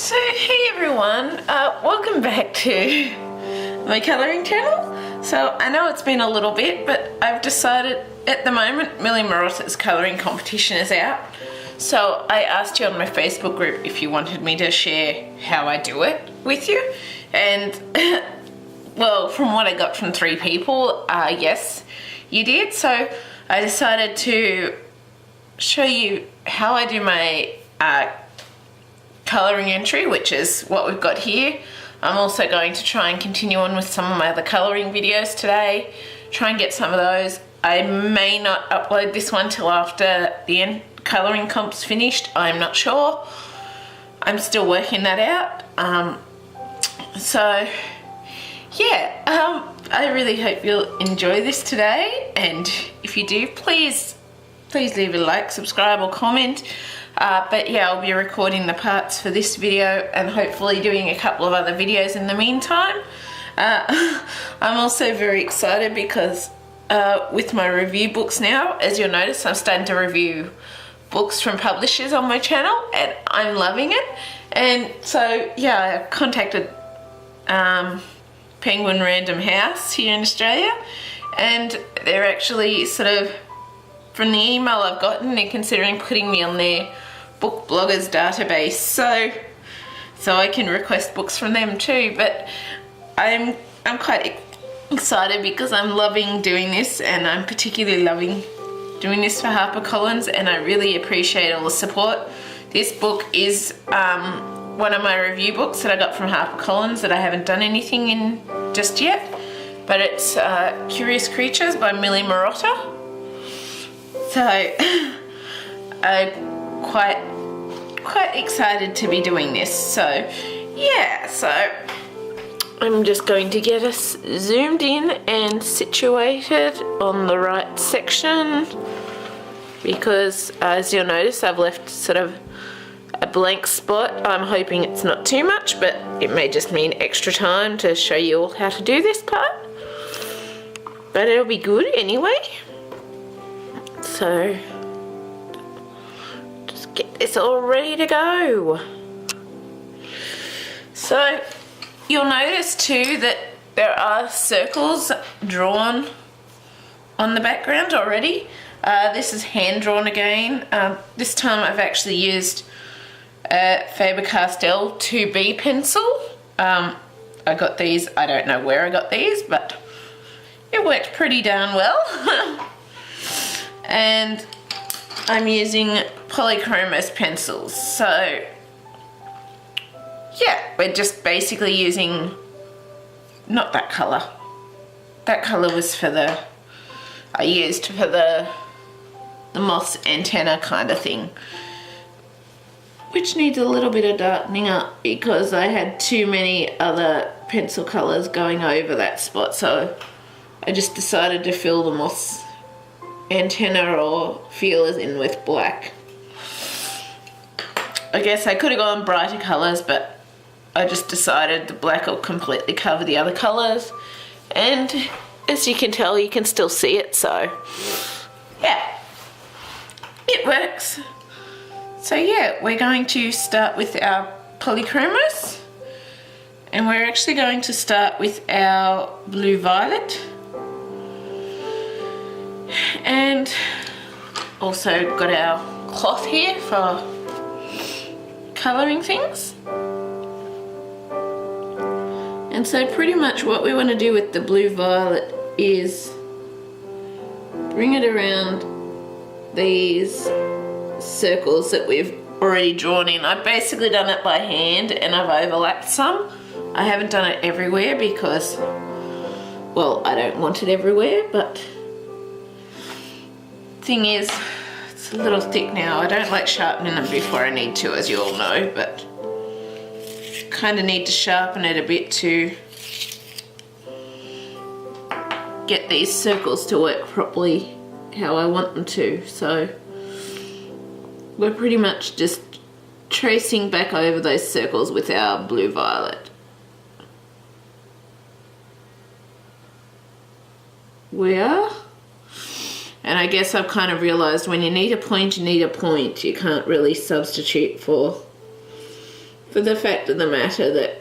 So hey everyone, welcome back to my colouring channel. So I know it's been a little bit, but I've decided at the moment Millie Marotta's colouring competition is out. So I asked you on my Facebook group if you wanted me to share how I do it with you. And well, from what I got from 3 people, yes, you did. So I decided to show you how I do my colouring entry, which is what we've got here. I'm also going to try and continue on with some of my other colouring videos today, try and get some of those. I may not upload this one till after the end colouring comp's finished, I'm not sure. I'm still working that out. So yeah, I really hope you'll enjoy this today, and if you do, please leave a like, subscribe or comment. But yeah, I'll be recording the parts for this video and hopefully doing a couple of other videos in the meantime. I'm also very excited because with my review books now, as you'll notice, I'm starting to review books from publishers on my channel and I'm loving it. And so yeah, I contacted Penguin Random House here in Australia, and they're actually sort of, from the email I've gotten, they're considering putting me on their book bloggers database, so I can request books from them too. But I'm quite excited because I'm loving doing this, and I'm particularly loving doing this for HarperCollins, and I really appreciate all the support. This book is one of my review books that I got from HarperCollins that I haven't done anything in just yet, but it's Curious Creatures by Millie Marotta. So I'm quite excited to be doing this. So yeah, so I'm just going to get us zoomed in and situated on the right section, because as you'll notice, I've left sort of a blank spot. I'm hoping it's not too much, but it may just mean extra time to show you all how to do this part, but it'll be good anyway. So just get this all ready to go. So you'll notice too that there are circles drawn on the background already. This is hand drawn again. This time I've actually used Fabercastell 2B pencil. I got these, I don't know where I got these, but it worked pretty darn well. And I'm using Polychromos pencils. So yeah, we're just basically using, not that colour. That colour was for the, I used for the moth's antenna kind of thing, which needs a little bit of darkening up because I had too many other pencil colours going over that spot. So I just decided to fill the moth's antenna or feelers in with black. I guess I could have gone brighter colours, but I just decided the black will completely cover the other colours, and as you can tell, you can still see it, so yeah, it works. So yeah, we're going to start with our Polychromos, and we're actually going to start with our blue violet, and also got our cloth here for colouring things. And so pretty much what we want to do with the blue violet is bring it around these circles that we've already drawn in. I've basically done it by hand and I've overlapped some. I haven't done it everywhere because, well, I don't want it everywhere, but thing is, it's a little thick now. I don't like sharpening them before I need to, as you all know, but kind of need to sharpen it a bit to get these circles to work properly how I want them to. So we're pretty much just tracing back over those circles with our blue violet. We are. And I guess I've kind of realised when you need a point, you need a point. You can't really substitute for for the fact of the matter that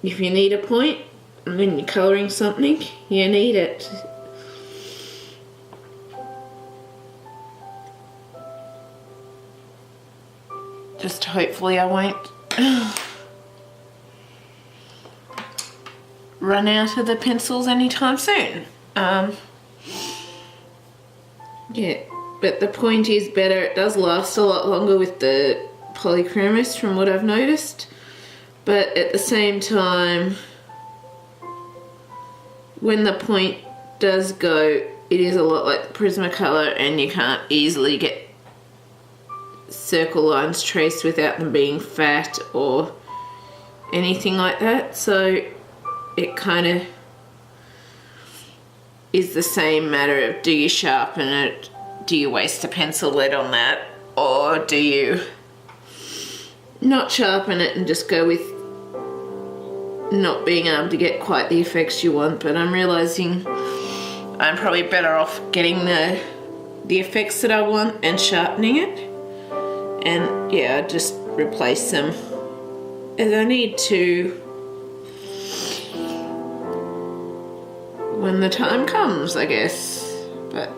if you need a point when you're colouring something, you need it. Just hopefully I won't run out of the pencils anytime soon. Yeah, but the point is better. It does last a lot longer with the Polychromos from what I've noticed. But at the same time, when the point does go, it is a lot like the Prismacolor, and you can't easily get circle lines traced without them being fat or anything like that. So it kind of is the same matter of, do you sharpen it, do you waste a pencil lead on that, or do you not sharpen it and just go with not being able to get quite the effects you want. But I'm realizing I'm probably better off getting the effects that I want and sharpening it. And yeah, I just replace them as I need to when the time comes, I guess. But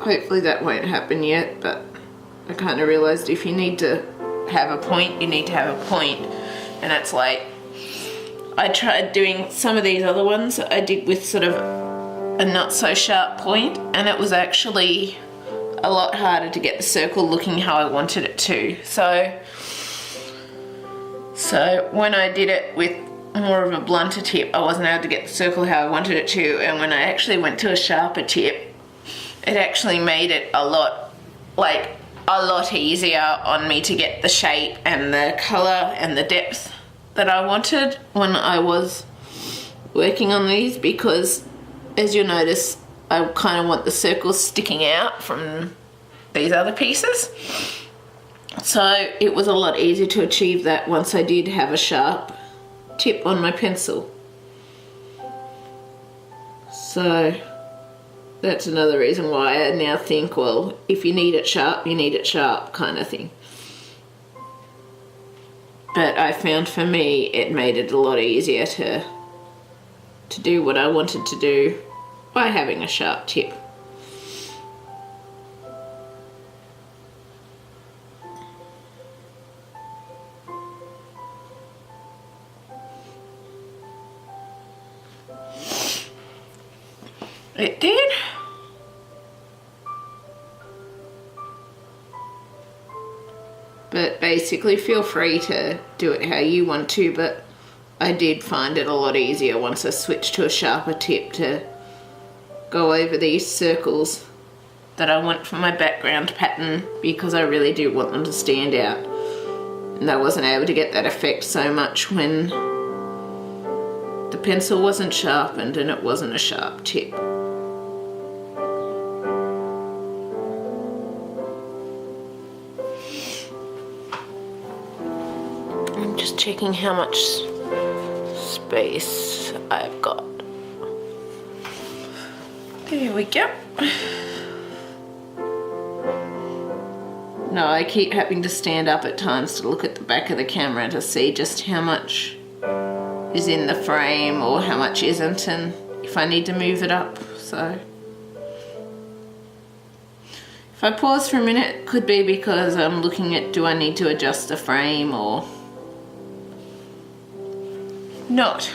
hopefully that won't happen yet. But I kind of realized if you need to have a point, you need to have a point. And it's like, I tried doing some of these other ones I did with sort of a not so sharp point, and it was actually a lot harder to get the circle looking how I wanted it to. So when I did it with more of a blunter tip, I wasn't able to get the circle how I wanted it to, and when I actually went to a sharper tip, it actually made it a lot easier on me to get the shape and the colour and the depth that I wanted when I was working on these, because as you'll notice, I kind of want the circles sticking out from these other pieces. So it was a lot easier to achieve that once I did have a sharp tip on my pencil. So that's another reason why I now think, well, if you need it sharp, you need it sharp kind of thing. But I found for me it made it a lot easier to do what I wanted to do by having a sharp tip. It did. But basically feel free to do it how you want to, but I did find it a lot easier once I switched to a sharper tip to go over these circles that I want for my background pattern, because I really do want them to stand out. And I wasn't able to get that effect so much when the pencil wasn't sharpened and it wasn't a sharp tip. I'm just checking how much space I've got. There we go. No, I keep having to stand up at times to look at the back of the camera to see just how much is in the frame or how much isn't, and if I need to move it up. So if I pause for a minute, it could be because I'm looking at, do I need to adjust the frame or not.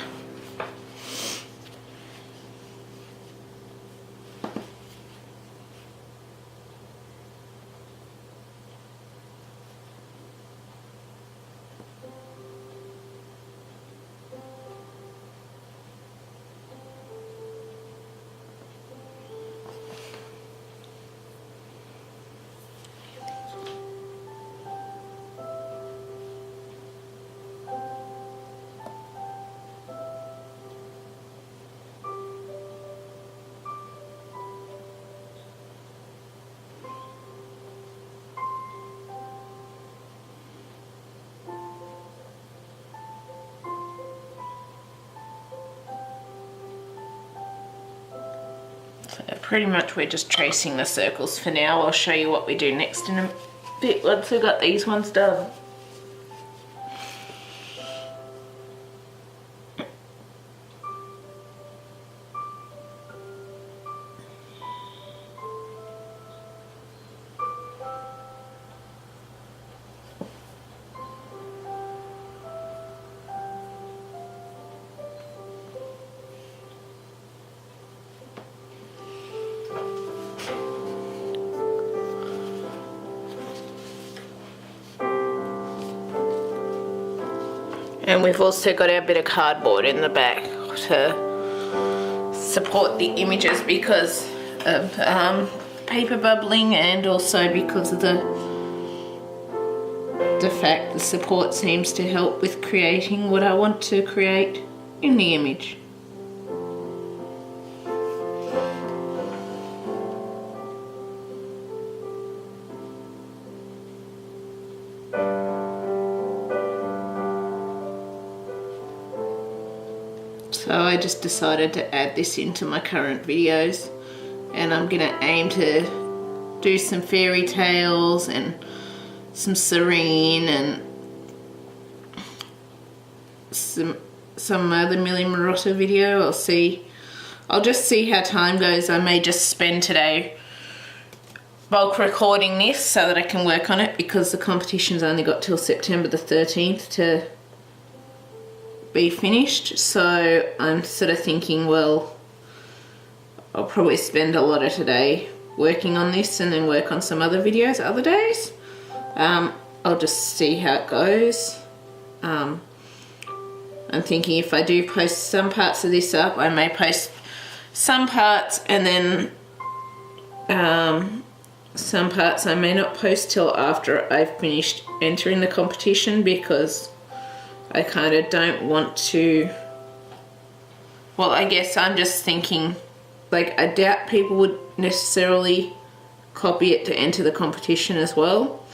Pretty much we're just tracing the circles for now. I'll show you what we do next in a bit once we've got these ones done. And we've also got our bit of cardboard in the back to support the images because of paper bubbling, and also because of the fact the support seems to help with creating what I want to create in the image. So I just decided to add this into my current videos, and I'm gonna aim to do some fairy tales and some serene and some other Millie Marotta video. I'll just see how time goes. I may just spend today bulk recording this so that I can work on it, because the competition's only got till September the 13th to be finished. So I'm sort of thinking, well, I'll probably spend a lot of today working on this and then work on some other videos other days. I'll just see how it goes. I'm thinking if I do post some parts of this up, I may post some parts, and then some parts I may not post till after I've finished entering the competition, because I kind of don't want to, well, I guess I'm just thinking, like, I doubt people would necessarily copy it to enter the competition as well,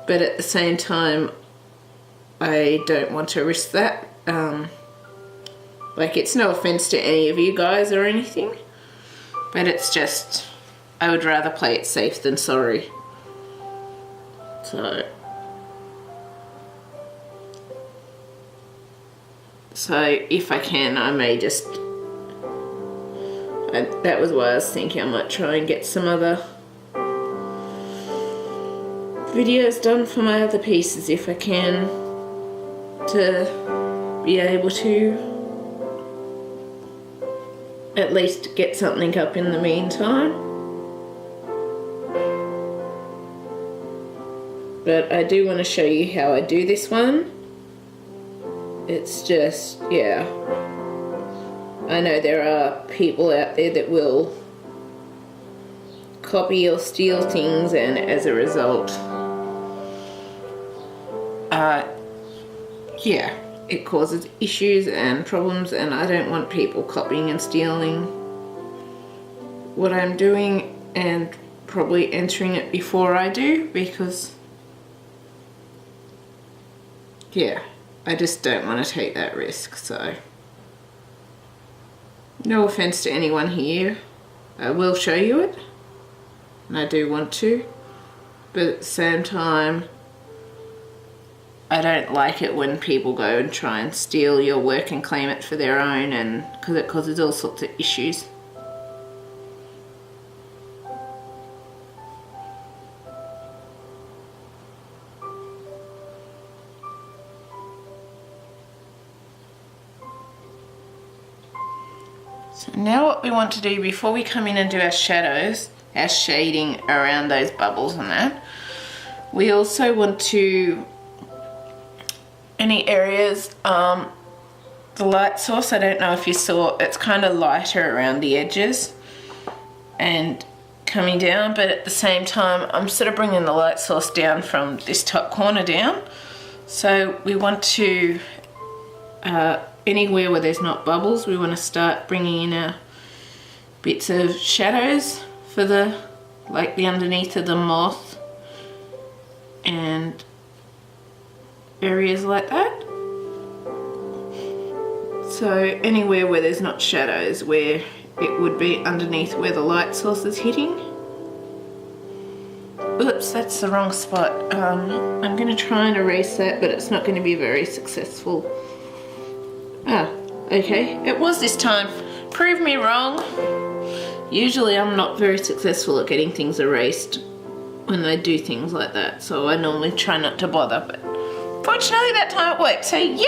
but at the same time I don't want to risk that. Like, it's no offense to any of you guys or anything, but it's just, I would rather play it safe than sorry. So if I can, I may just, that was why I was thinking I might try and get some other videos done for my other pieces if I can, to be able to at least get something up in the meantime. But I do want to show you how I do this one. It's just, yeah, I know there are people out there that will copy or steal things, and as a result, yeah, it causes issues and problems, and I don't want people copying and stealing what I'm doing and probably entering it before I do, because, yeah, I just don't want to take that risk. So no offense to anyone here, I will show you it, and I do want to, but at the same time I don't like it when people go and try and steal your work and claim it for their own, and because it causes all sorts of issues. So now what we want to do before we come in and do our shadows, our shading around those bubbles and that, we also want to, any areas, the light source, I don't know if you saw, it's kind of lighter around the edges and coming down, but at the same time I'm sort of bringing the light source down from this top corner down. So we want to, anywhere where there's not bubbles, we want to start bringing in our bits of shadows for the, like the underneath of the moth and areas like that. So anywhere where there's not shadows, where it would be underneath where the light source is hitting. Oops, that's the wrong spot. I'm going to try and erase that, but it's not going to be very successful. Ah, okay, it was this time. Prove me wrong. Usually I'm not very successful at getting things erased when I do things like that, so I normally try not to bother, but fortunately that time it worked, so yay!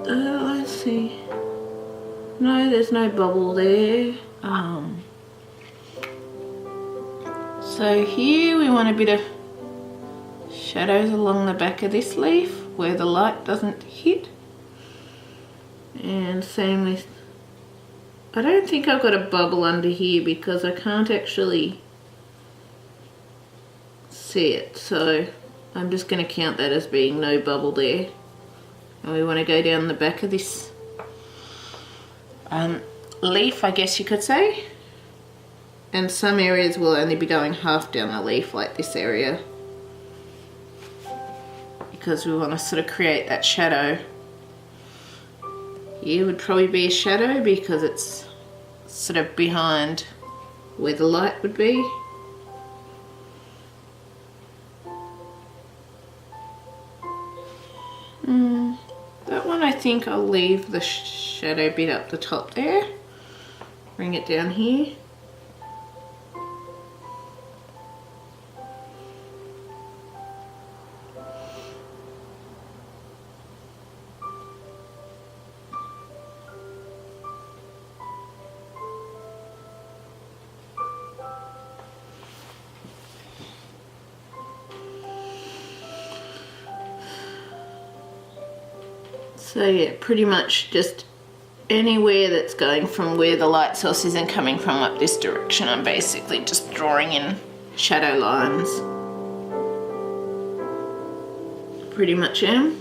Let's see. No, there's no bubble there. So here we want a bit of shadows along the back of this leaf where the light doesn't hit. And same with, I don't think I've got a bubble under here because I can't actually see it, so I'm just going to count that as being no bubble there. And we want to go down the back of this leaf, I guess you could say. And some areas will only be going half down the leaf, like this area, because we want to sort of create that shadow. Here would probably be a shadow because it's sort of behind where the light would be. That one I think I'll leave the shadow bit up the top there. Bring it down here. So yeah, pretty much just anywhere that's going from where the light source is and coming from up this direction, I'm basically just drawing in shadow lines. Pretty much am.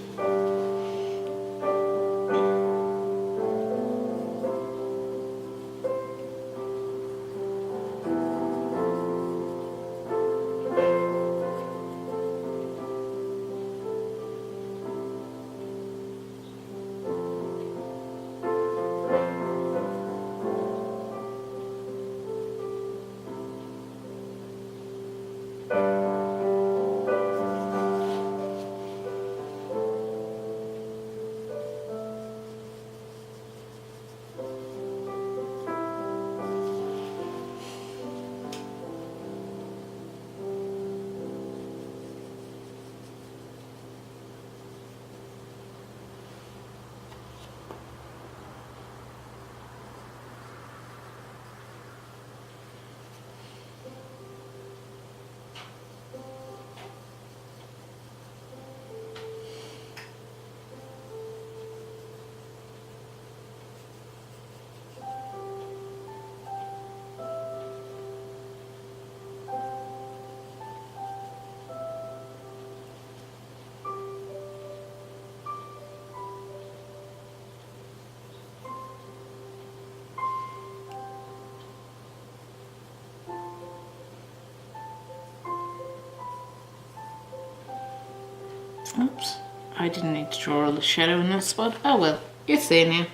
Oops, I didn't need to draw the shadow in that spot. Oh well, it's there now.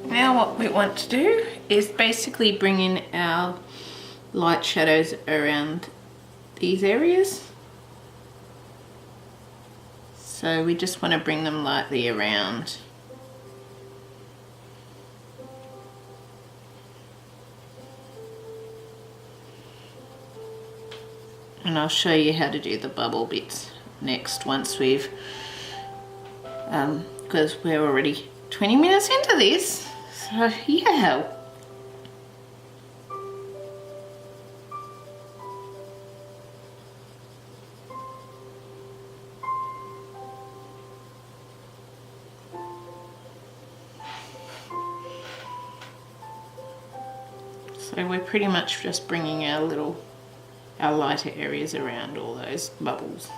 Now what we want to do is basically bring in our light shadows around these areas. So we just want to bring them lightly around. And I'll show you how to do the bubble bits next once we've, because we're already 20 minutes into this. So yeah. So we're pretty much just bringing our lighter areas around all those bubbles.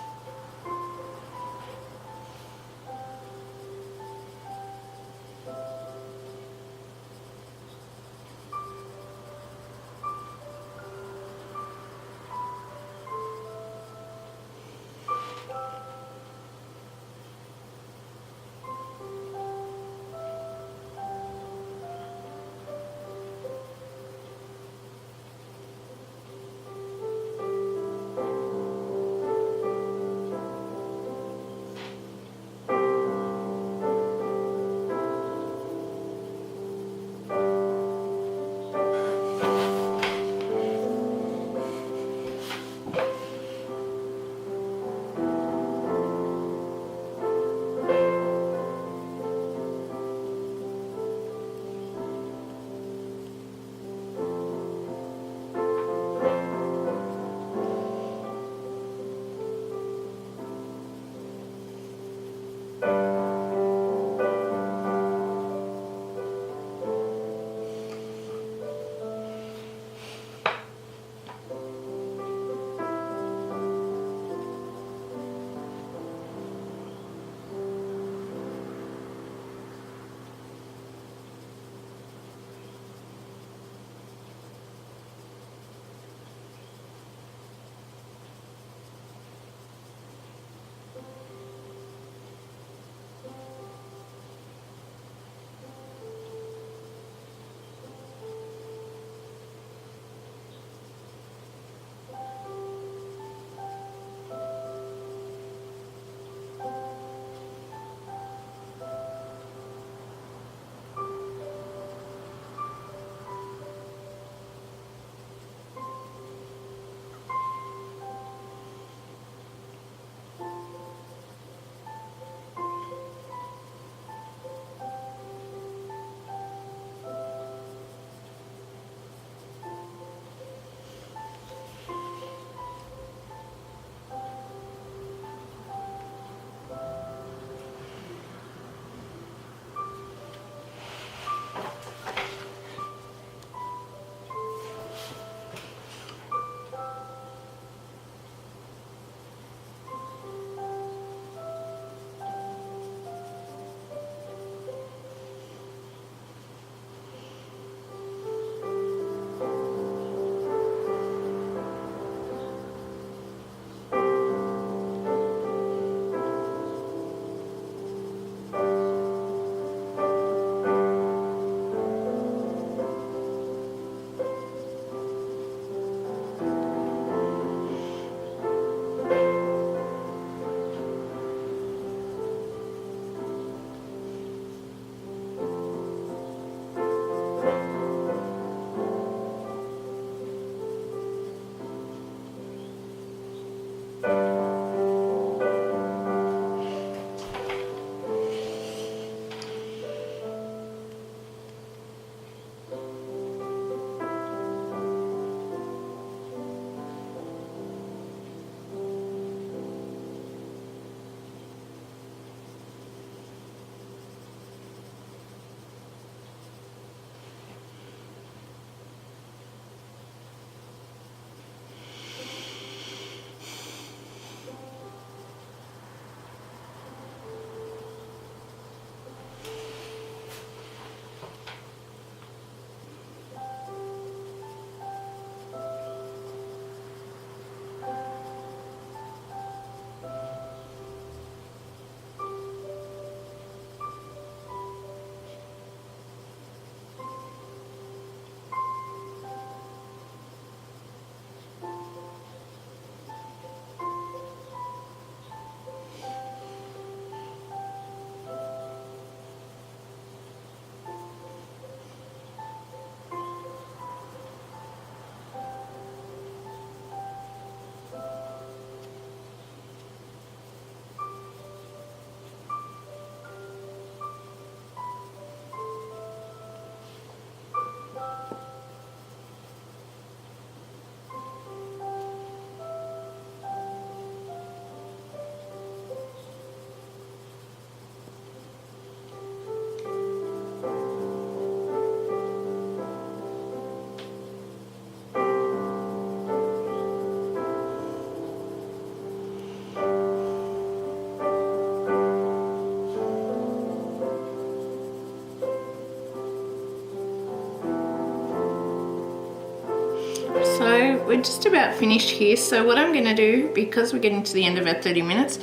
we're just about finished here. So what I'm going to do, because we're getting to the end of our 30 minutes,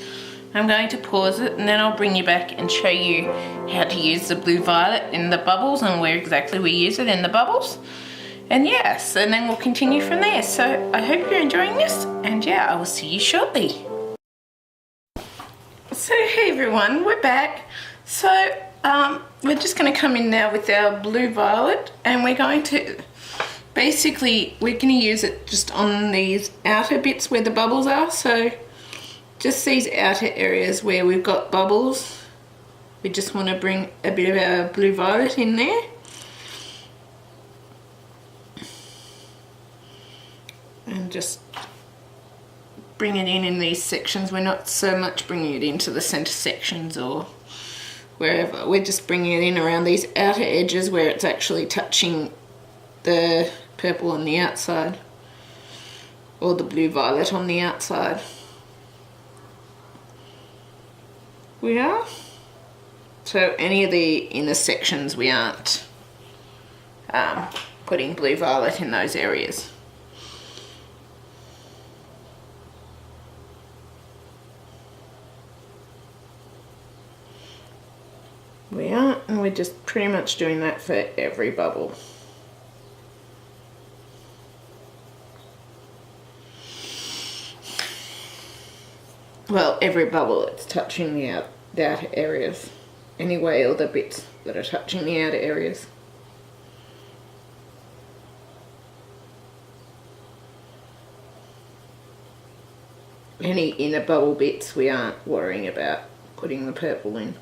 I'm going to pause it and then I'll bring you back and show you how to use the blue violet in the bubbles and where exactly we use it in the bubbles. And yes, and then we'll continue from there. So I hope you're enjoying this, and yeah, I will see you shortly. So hey everyone, we're back. So we're just going to come in now with our blue violet, and we're going to basically, we're going to use it just on these outer bits where the bubbles are. So just these outer areas where we've got bubbles, we just want to bring a bit of our blue violet in there. And just bring it in these sections. We're not so much bringing it into the center sections or wherever. We're just bringing it in around these outer edges where it's actually touching the purple on the outside or the blue violet on the outside. We are. So any of the inner sections we aren't putting blue violet in those areas. We are, and we're just pretty much doing that for every bubble. Well, every bubble it's touching the outer areas. Anyway, all the bits that are touching the outer areas. Any inner bubble bits we aren't worrying about putting the purple in.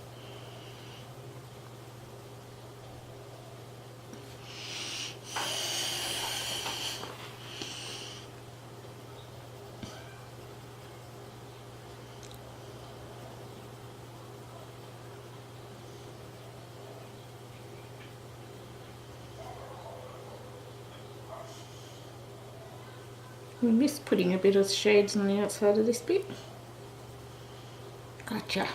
We missed putting a bit of shades on the outside of this bit. Gotcha.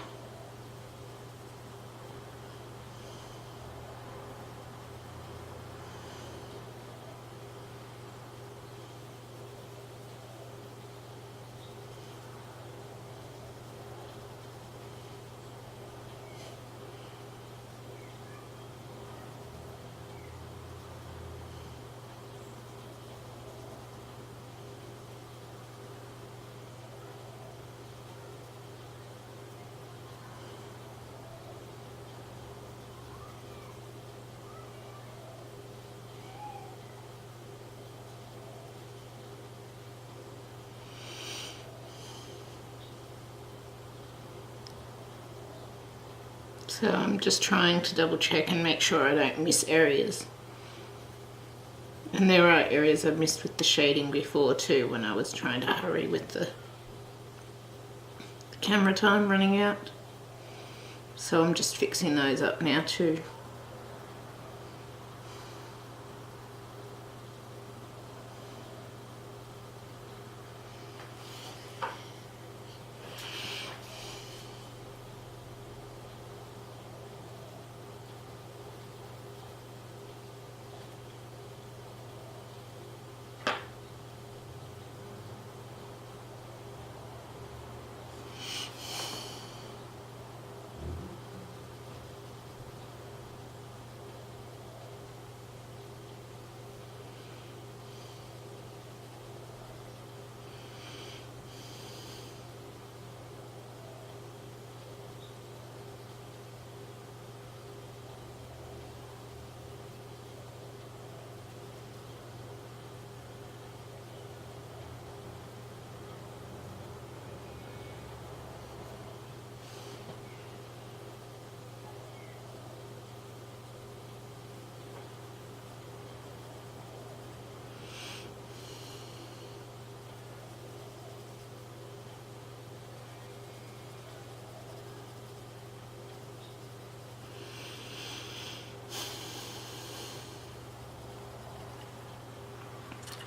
So I'm just trying to double check and make sure I don't miss areas. And there are areas I've missed with the shading before too, when I was trying to hurry with the camera time running out. So I'm just fixing those up now too.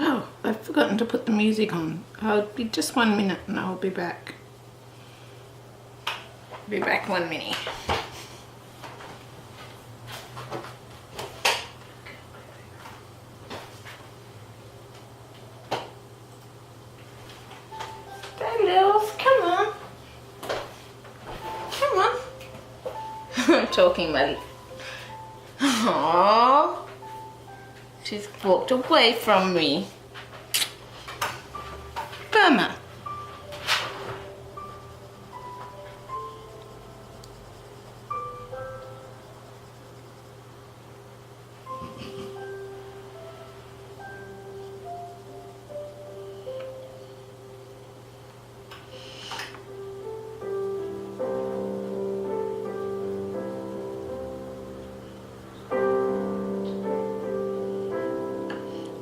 Oh, I've forgotten to put the music on. I'll be just 1 minute and I'll be back. Be back 1 minute. talking, Millie. Aww. She's walked away from me. Bummer.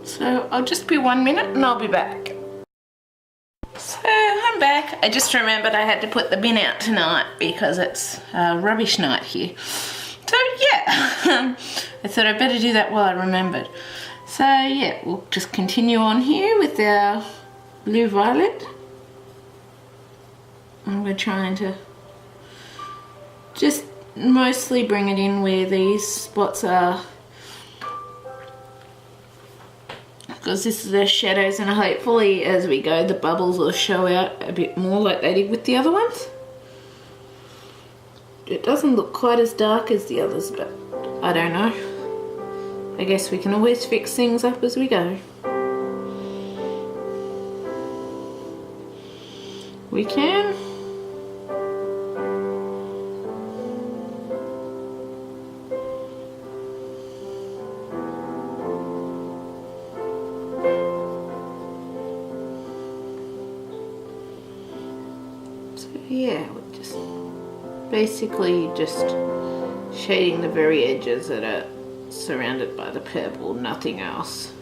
So I'll just be 1 minute and I'll be back. So I'm back. I just remembered I had to put the bin out tonight because it's a rubbish night here. So yeah, I thought I'd better do that while I remembered. So yeah, we'll just continue on here with our blue violet. And we're trying to just mostly bring it in where these spots are, because this is their shadows, and hopefully as we go the bubbles will show out a bit more like they did with the other ones. It doesn't look quite as dark as the others, but I don't know. I guess we can always fix things up as we go. We can. Yeah, we're just basically just shading the very edges that are surrounded by the purple, nothing else.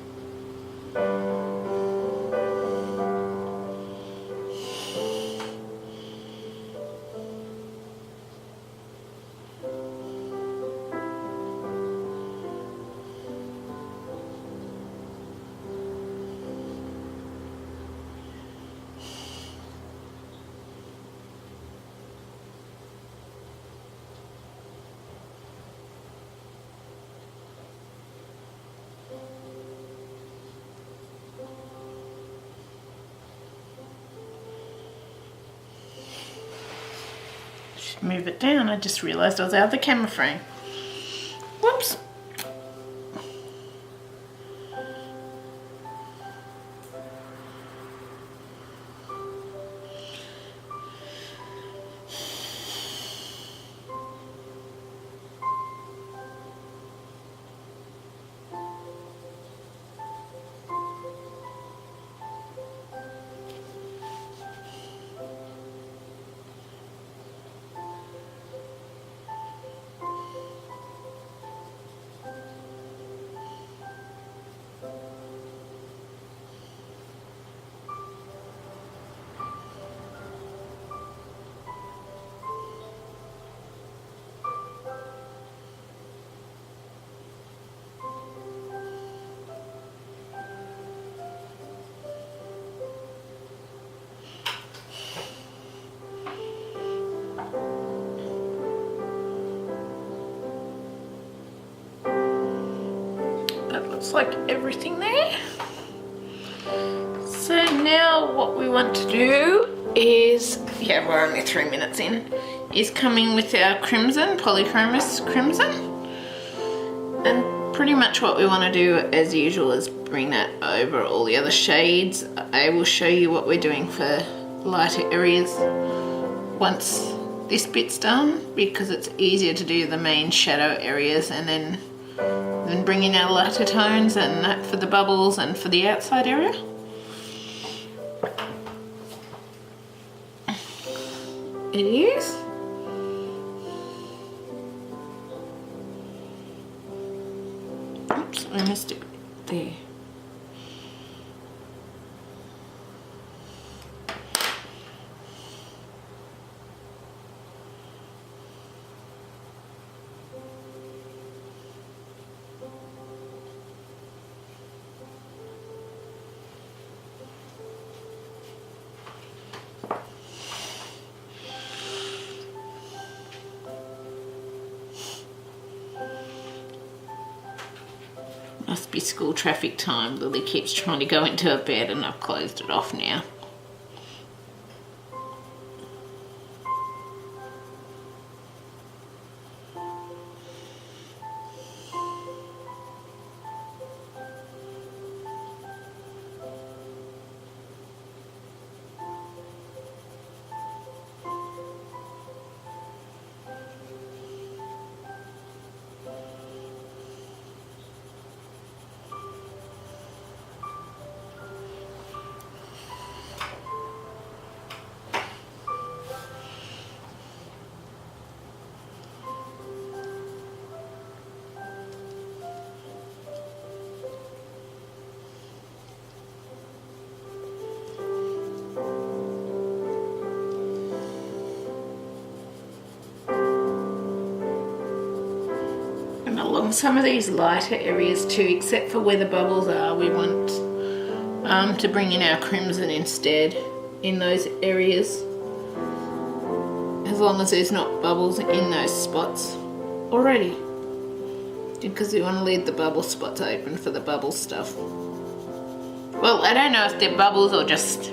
Move it down. I just realised I was out of the camera frame. Whoops. Looks like everything there. So now what we want to do is, yeah, we're only 3 minutes in, is coming with our crimson, Polychromos crimson. And pretty much what we want to do as usual is bring that over all the other shades. I will show you what we're doing for lighter areas once this bit's done, because it's easier to do the main shadow areas and then bring in our lighter tones and that for the bubbles and for the outside area. It is. Oops, I missed it there. Must be school traffic time. Lily keeps trying to go into her bed and I've closed it off now. some of these lighter areas too, except for where the bubbles are, we want to bring in our crimson instead in those areas, as long as there's not bubbles in those spots already, because we want to leave the bubble spots open for the bubble stuff. Well, I don't know if they're bubbles or just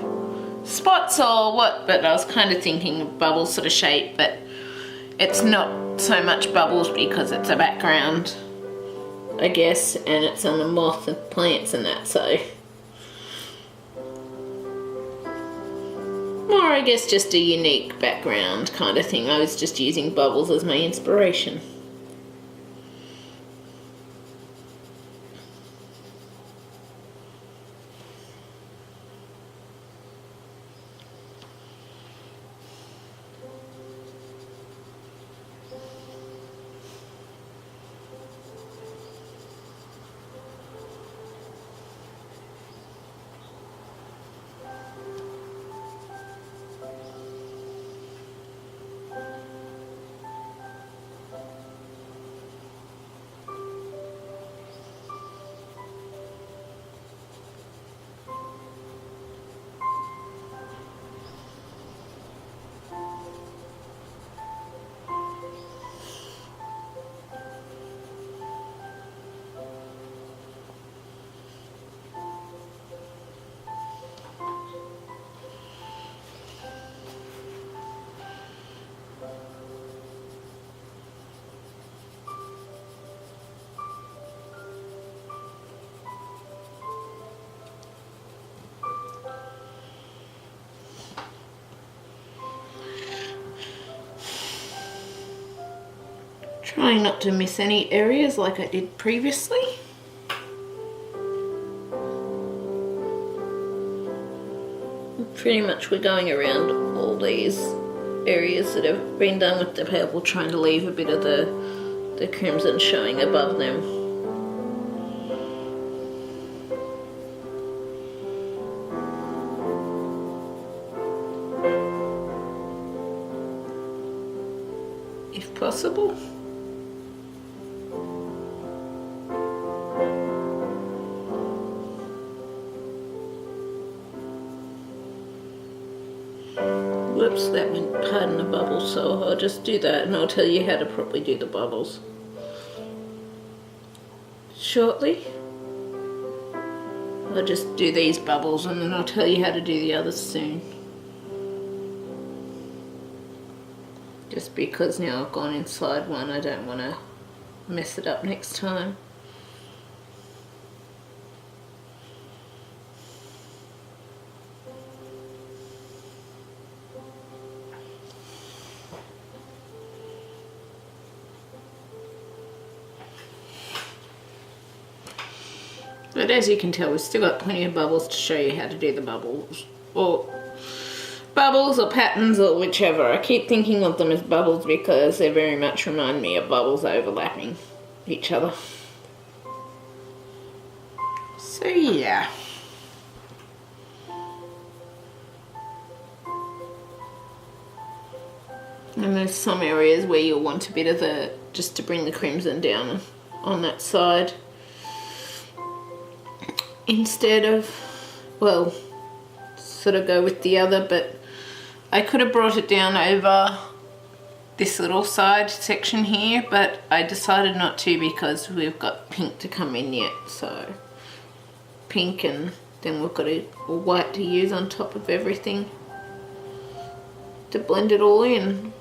spots or what, but I was kind of thinking of bubble sort of shape, but it's not so much bubbles because it's a background, I guess, and it's on the moth and plants and that, so more, I guess, just a unique background kind of thing. I was just using bubbles as my inspiration. Trying not to miss any areas like I did previously. Pretty much we're going around all these areas that have been done with the purple, trying to leave a bit of the crimson showing above them. If possible. Whoops, that went pardon the bubbles, so I'll just do that and I'll tell you how to properly do the bubbles shortly. I'll just do these bubbles and then I'll tell you how to do the others soon. Just because now I've gone inside one, I don't want to mess it up next time. But as you can tell, we've still got plenty of bubbles to show you how to do the bubbles, or patterns, or whichever. I keep thinking of them as bubbles because they very much remind me of bubbles overlapping each other. So yeah. And there's some areas where you'll want a bit of the, just to bring the crimson down on that side, instead of, well, sort of go with the other, but I could have brought it down over this little side section here, but I decided not to because we've got pink to come in yet, so pink, and then we've got a white to use on top of everything to blend it all in.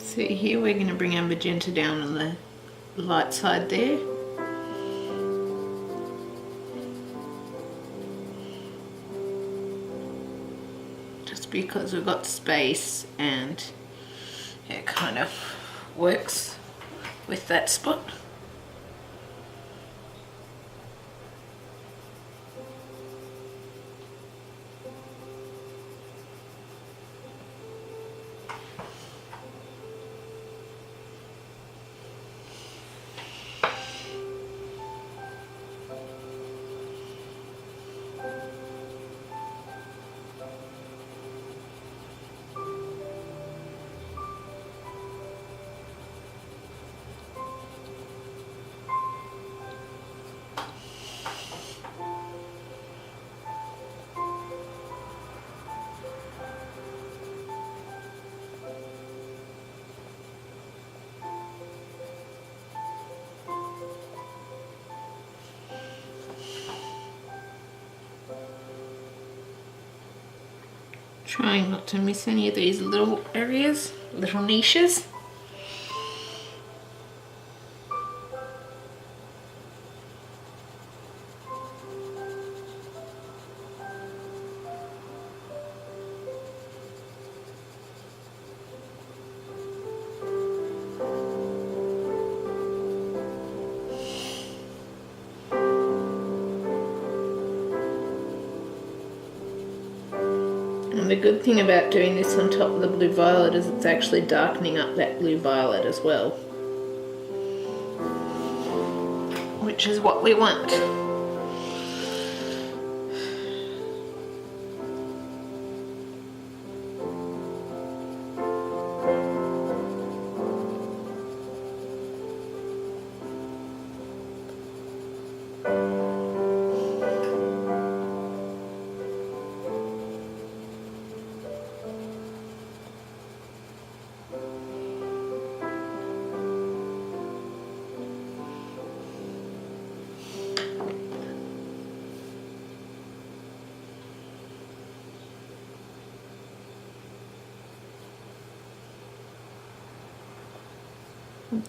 See here, we're going to bring our magenta down on the light side there, because we've got space and it kind of works with that spot. Trying not to miss any of these little areas, little niches. And the good thing about doing this on top of the blue violet is it's actually darkening up that blue violet as well, which is what we want.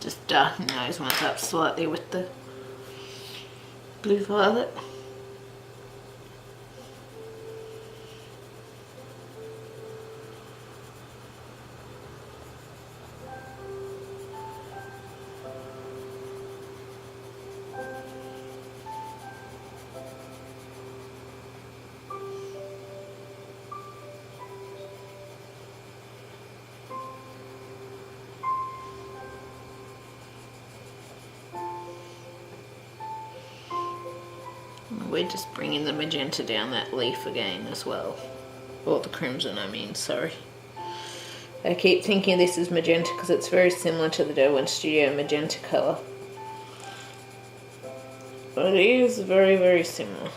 Just darken those ones up slightly with the blue violet. We're just bringing the magenta down that leaf again as well. Or the crimson, I mean, sorry. I keep thinking this is magenta because it's very similar to the Derwent Studio magenta colour. But it is very, very similar.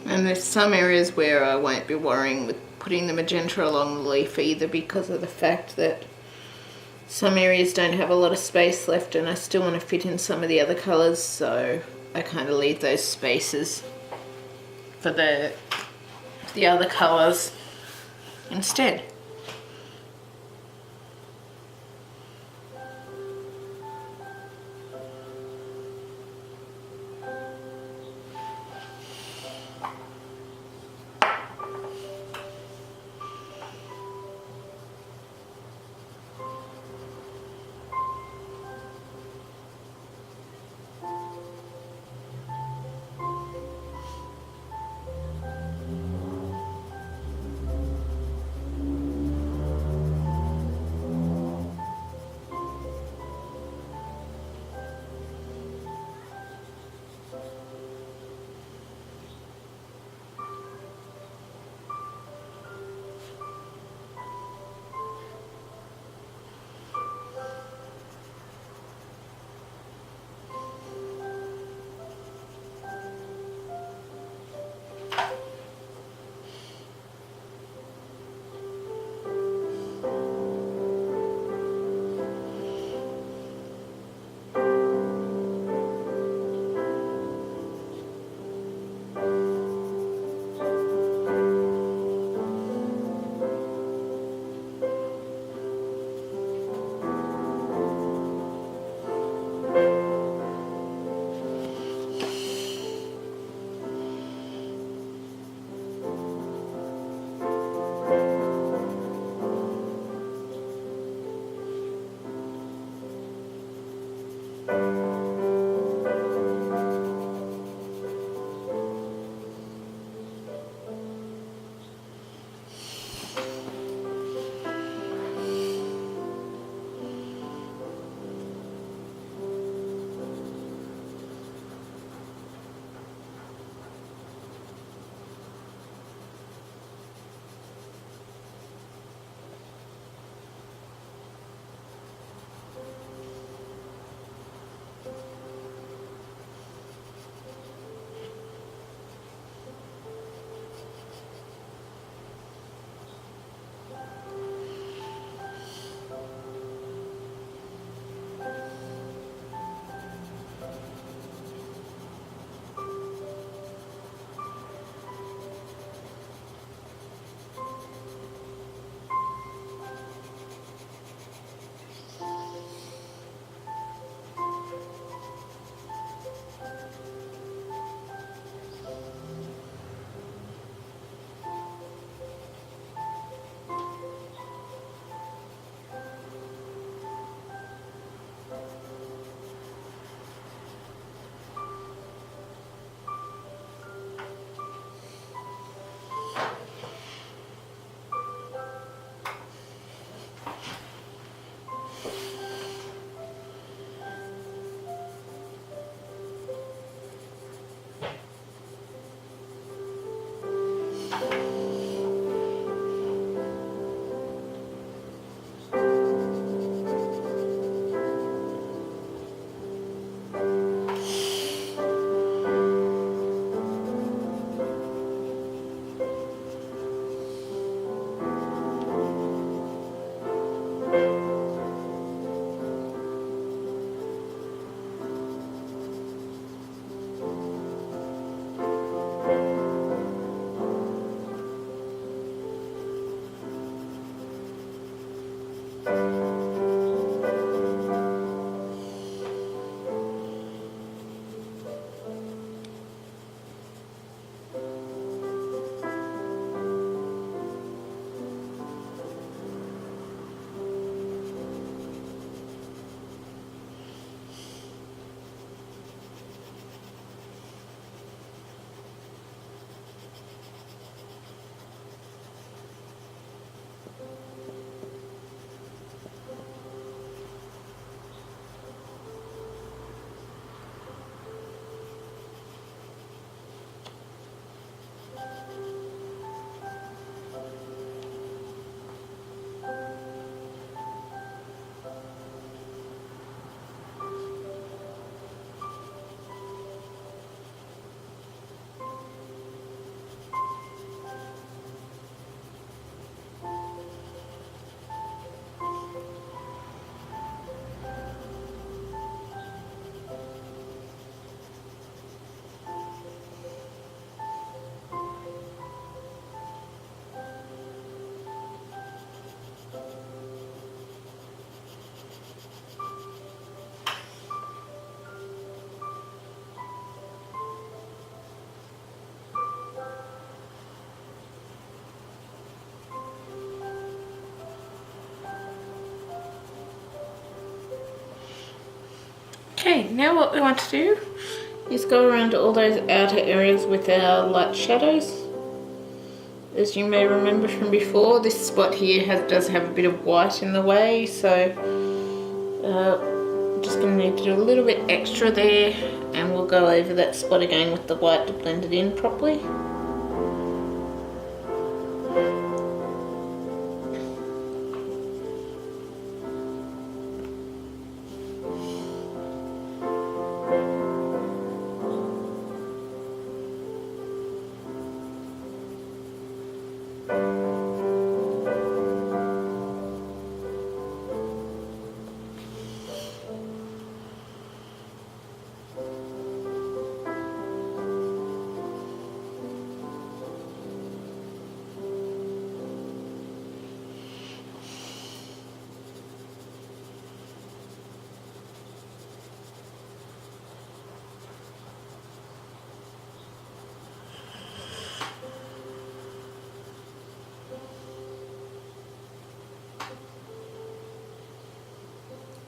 And there's some areas where I won't be worrying with putting the magenta along the leaf either, because of the fact that some areas don't have a lot of space left and I still want to fit in some of the other colours, so I kind of leave those spaces for the other colours instead. Okay, now what we want to do is go around all those outer areas with our light shadows. As you may remember from before, this spot here does have a bit of white in the way, so I'm just going to need to do a little bit extra there, and we'll go over that spot again with the white to blend it in properly.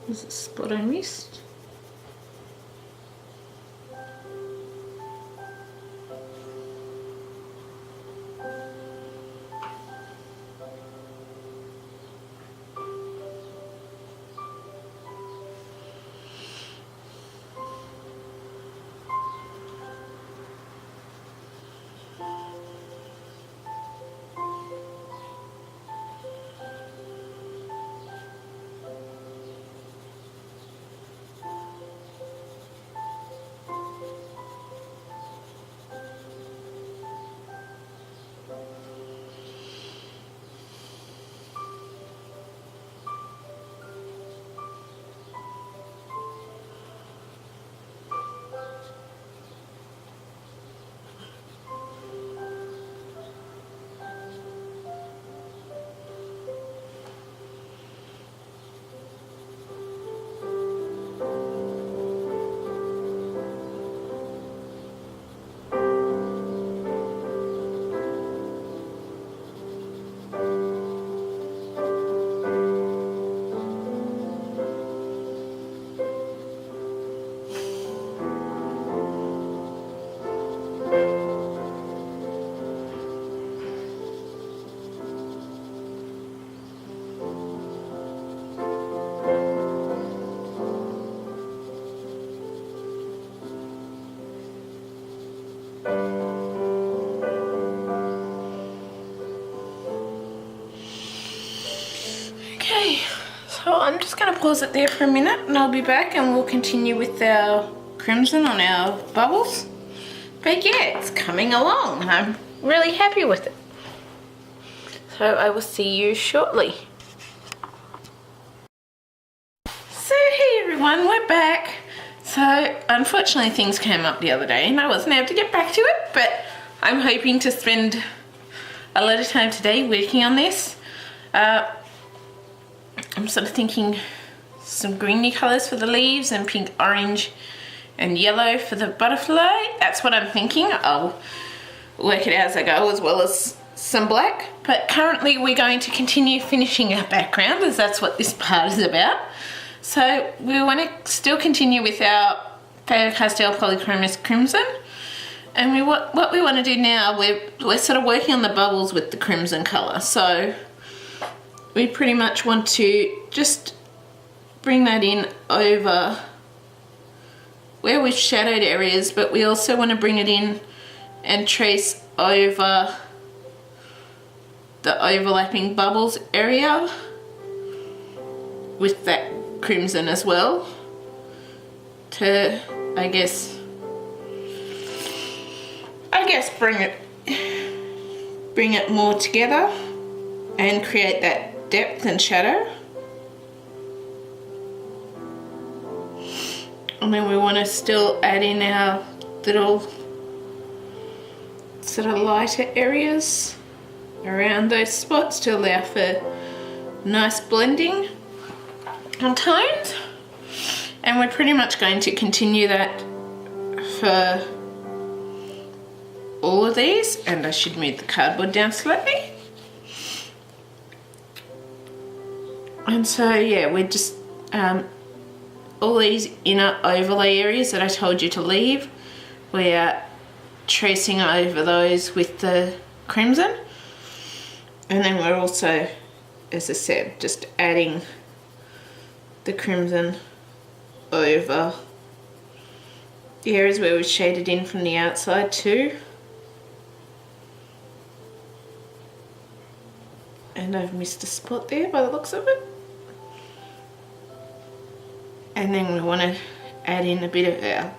There's a spot I missed. Okay, so I'm just going to pause it there for a minute and I'll be back and we'll continue with our crimson on our bubbles. But yeah, it's coming along. I'm really happy with it. So I will see you shortly. So hey everyone, we're back. So unfortunately things came up the other day and I wasn't able to get back to it, but I'm hoping to spend a lot of time today working on this. I'm sort of thinking some greeny colours for the leaves and pink, orange and yellow for the butterfly. That's what I'm thinking. I'll work it out as I go, as well as some black. But currently we're going to continue finishing our background, as that's what this part is about. So we want to still continue with our Fabercastell Polychromos crimson. And what we want to do now, we're sort of working on the bubbles with the crimson colour. So we pretty much want to just bring that in over where we've shadowed areas, but we also want to bring it in and trace over the overlapping bubbles area with that crimson as well to, I guess bring it more together and create that depth and shadow. And then we want to still add in our little sort of lighter areas around those spots to allow for nice blending on tones. And we're pretty much going to continue that for all of these. And I should move the cardboard down slightly. And so yeah, we're just all these inner overlay areas that I told you to leave, we are tracing over those with the crimson. And then we're also, as I said, just adding the crimson over the areas where we shaded in from the outside too. And I've missed a spot there by the looks of it. And then we want to add in a bit of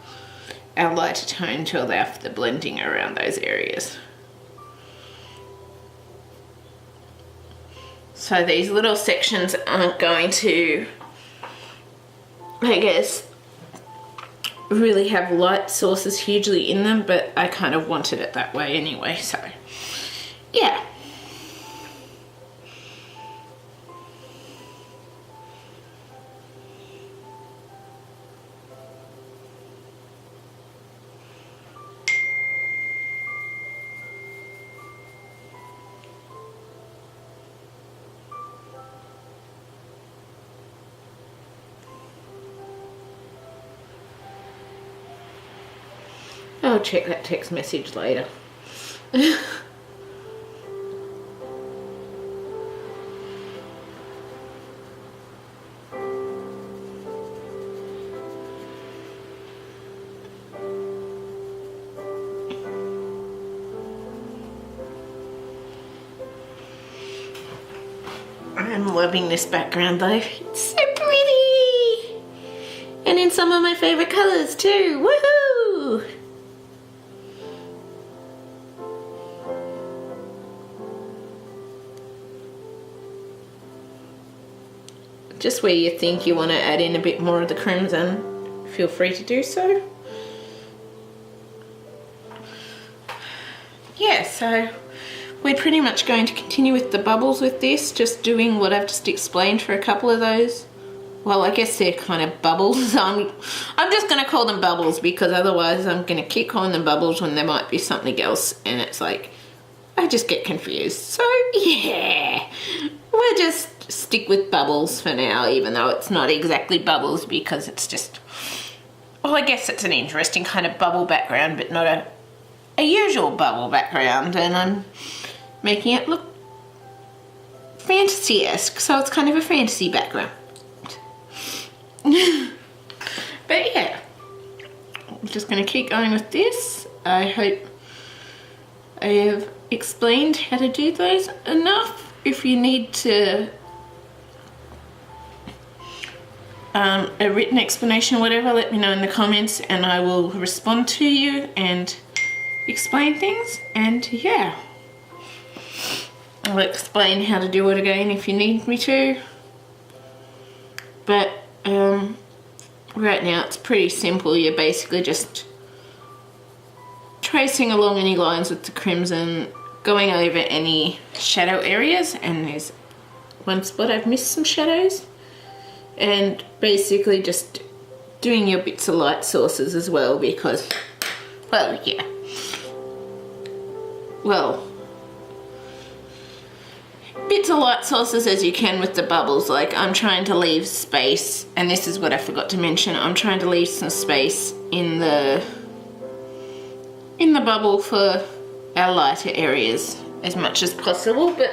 our lighter tone to allow for the blending around those areas. So these little sections aren't going to, I guess, really have light sources hugely in them, but I kind of wanted it that way anyway, so yeah. I'll check that text message later. I'm loving this background though. It's so pretty! And in some of my favourite colours too. Woohoo! Just where you think you want to add in a bit more of the crimson, feel free to do so. Yeah, so we're pretty much going to continue with the bubbles with this, just doing what I've just explained for a couple of those. Well, I guess they're kind of bubbles. I'm just going to call them bubbles because otherwise I'm going to keep calling them bubbles when there might be something else, and it's like, I just get confused. So yeah, we'll just stick with bubbles for now, even though it's not exactly bubbles because it's just, well, I guess it's an interesting kind of bubble background, but not a usual bubble background, and I'm making it look fantasy-esque, so it's kind of a fantasy background. But yeah, I'm just going to keep going with this. I hope I have explained how to do those enough. If you need to a written explanation or whatever, let me know in the comments and I will respond to you and explain things. And yeah, I'll explain how to do it again if you need me to. But right now it's pretty simple. You're basically just tracing along any lines with the crimson, going over any shadow areas, and there's one spot I've missed some shadows, and basically just doing your bits of light sources as well because, well, yeah, well, bits of light sources as you can with the bubbles. Like, I'm trying to leave space, and this is what I forgot to mention, I'm trying to leave some space in the bubble for our lighter areas as much as possible, but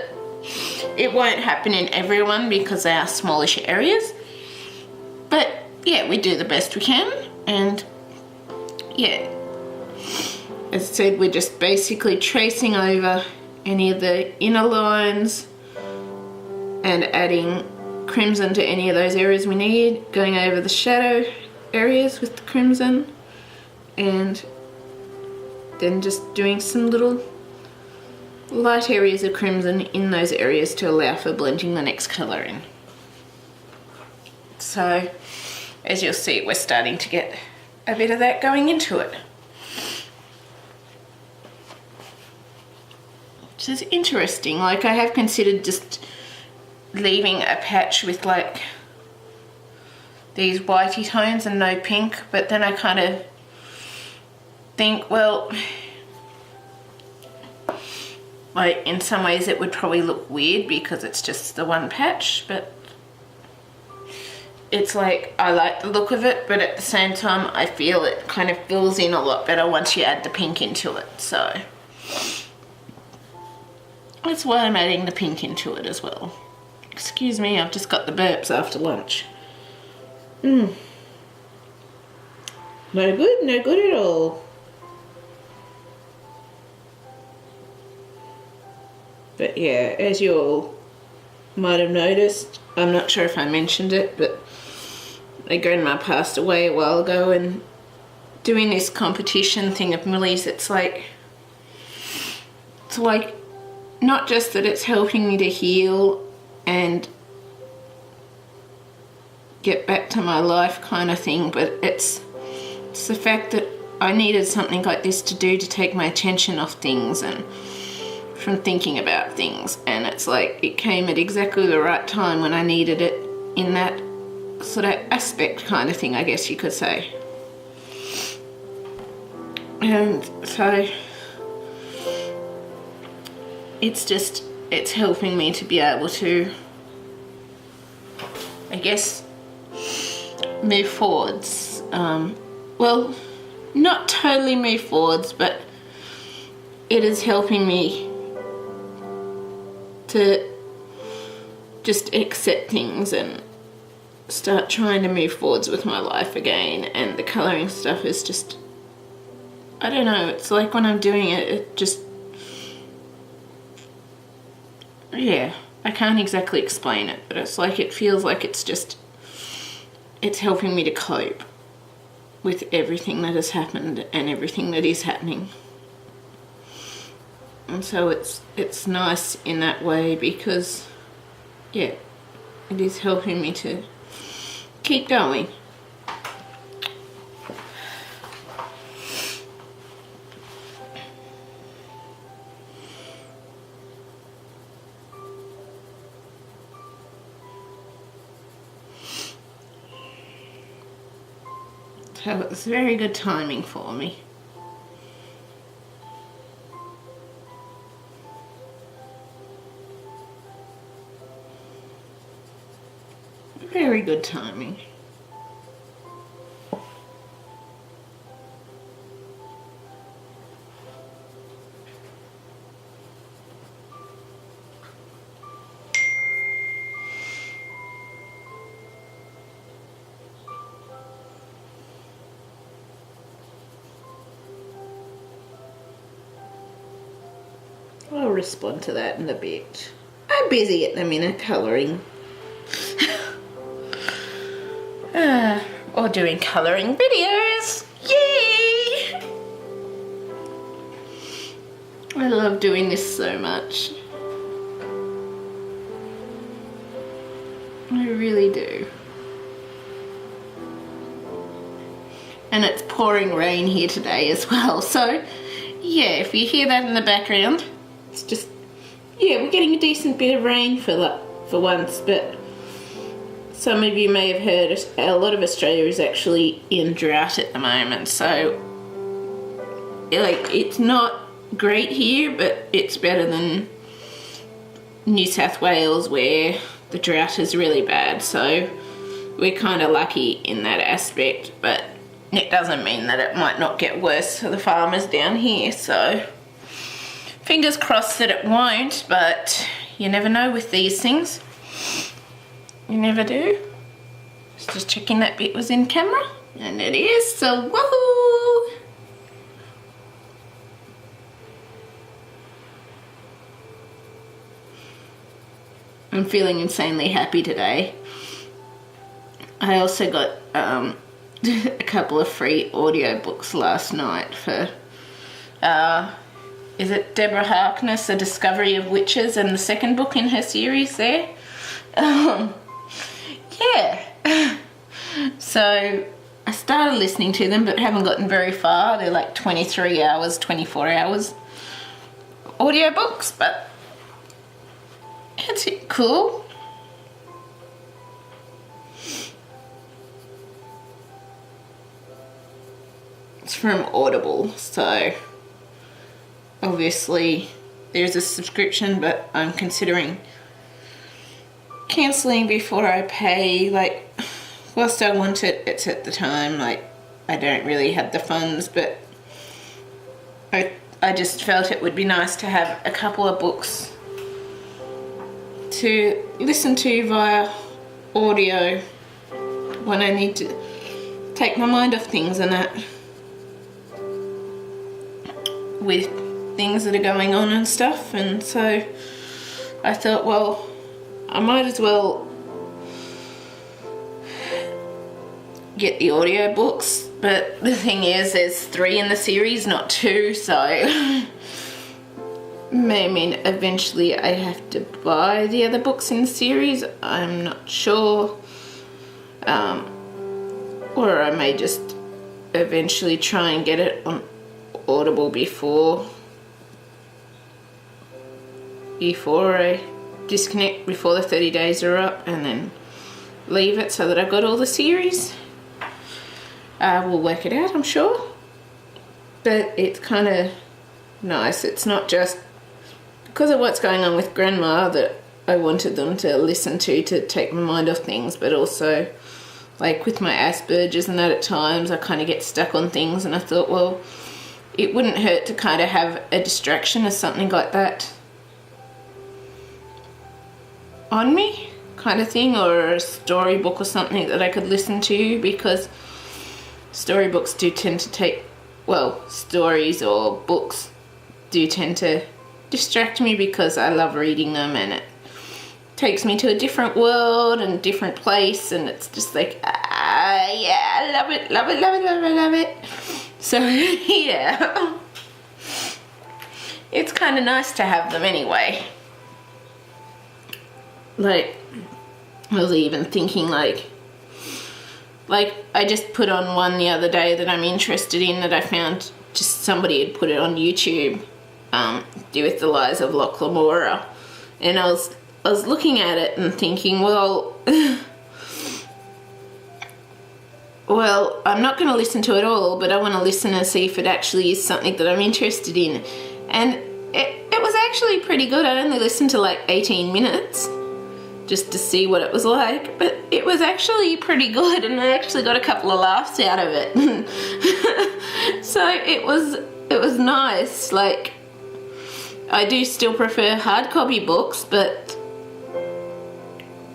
it won't happen in everyone because they are smallish areas. But yeah, we do the best we can, and yeah, as I said, we're just basically tracing over any of the inner lines and adding crimson to any of those areas we need, going over the shadow areas with the crimson, and then just doing some little light areas of crimson in those areas to allow for blending the next colour in. So as you'll see, we're starting to get a bit of that going into it, which is interesting. Like, I have considered just leaving a patch with like these whitey tones and no pink, but then I kind of think, well, like in some ways it would probably look weird because it's just the one patch, but it's like I like the look of it, but at the same time I feel it kind of fills in a lot better once you add the pink into it. So that's why I'm adding the pink into it as well. Excuse me, I've just got the burps after lunch. No good, no good at all. But yeah, as you all might have noticed, I'm not sure if I mentioned it, but my grandma passed away a while ago, and doing this competition thing of Millie's, it's like not just that it's helping me to heal and get back to my life kind of thing, but it's the fact that I needed something like this to do to take my attention off things and from thinking about things, and it's like it came at exactly the right time when I needed it in that sort of aspect kind of thing, I guess you could say. And so it's helping me to be able to, I guess, move forwards. Well, not totally move forwards, but it is helping me to just accept things and start trying to move forwards with my life again. And the colouring stuff is just, I don't know, it's like when I'm doing it, it just, yeah, I can't exactly explain it, but it's like it feels like it's just, it's helping me to cope with everything that has happened and everything that is happening. And so it's nice in that way because, yeah, it is helping me to keep going. So it's very good timing for me. Very good timing. I'll respond to that in a bit. I'm busy at the minute colouring. Or doing colouring videos. Yay! I love doing this so much. I really do. And it's pouring rain here today as well, so yeah, if you hear that in the background, it's just, yeah, we're getting a decent bit of rain for once, but some of you may have heard a lot of Australia is actually in drought at the moment, so like it's not great here, but it's better than New South Wales where the drought is really bad, so we're kind of lucky in that aspect, but it doesn't mean that it might not get worse for the farmers down here, so fingers crossed that it won't, but you never know with these things. You never do. Just checking that bit was in camera, and it is, so woohoo! I'm feeling insanely happy today. I also got a couple of free audiobooks last night for, is it Deborah Harkness, A Discovery of Witches, and the second book in her series there. Yeah. So I started listening to them but haven't gotten very far. They're like 23 hours, 24 hours audiobooks, but it's cool. It's from Audible, so obviously there's a subscription, but I'm considering cancelling before I pay like whilst I want it, it's at the time, like, I don't really have the funds, but I just felt it would be nice to have a couple of books to listen to via audio when I need to take my mind off things and that, with things that are going on and stuff. And so I thought, well, I might as well get the audio books, but the thing is there's 3 in the series, not 2, so I mean eventually I have to buy the other books in the series, I'm not sure, or I may just eventually try and get it on Audible before I disconnect, before the 30 days are up, and then leave it so that I've got all the series. We'll work it out, I'm sure, but it's kind of nice. It's not just because of what's going on with Grandma that I wanted them to listen to take my mind off things, but also like with my Asperger's and that, at times I kind of get stuck on things, and I thought, well, it wouldn't hurt to kind of have a distraction or something like that on me, kind of thing, or a storybook or something that I could listen to, because storybooks do tend to take, well, stories or books do tend to distract me because I love reading them, and it takes me to a different world and a different place, and it's just like, yeah, I love it, love it, love it, love it, love it. So yeah, it's kind of nice to have them anyway. Like, I was even thinking like I just put on one the other day that I'm interested in, that I found, just somebody had put it on YouTube, Do With the Lies of Loch Lamora, and I was looking at it and thinking, well, well, I'm not going to listen to it all, but I want to listen and see if it actually is something that I'm interested in. And it was actually pretty good. I only listened to like 18 minutes just to see what it was like, but it was actually pretty good, and I actually got a couple of laughs out of it. So it was nice. Like, I do still prefer hard copy books, but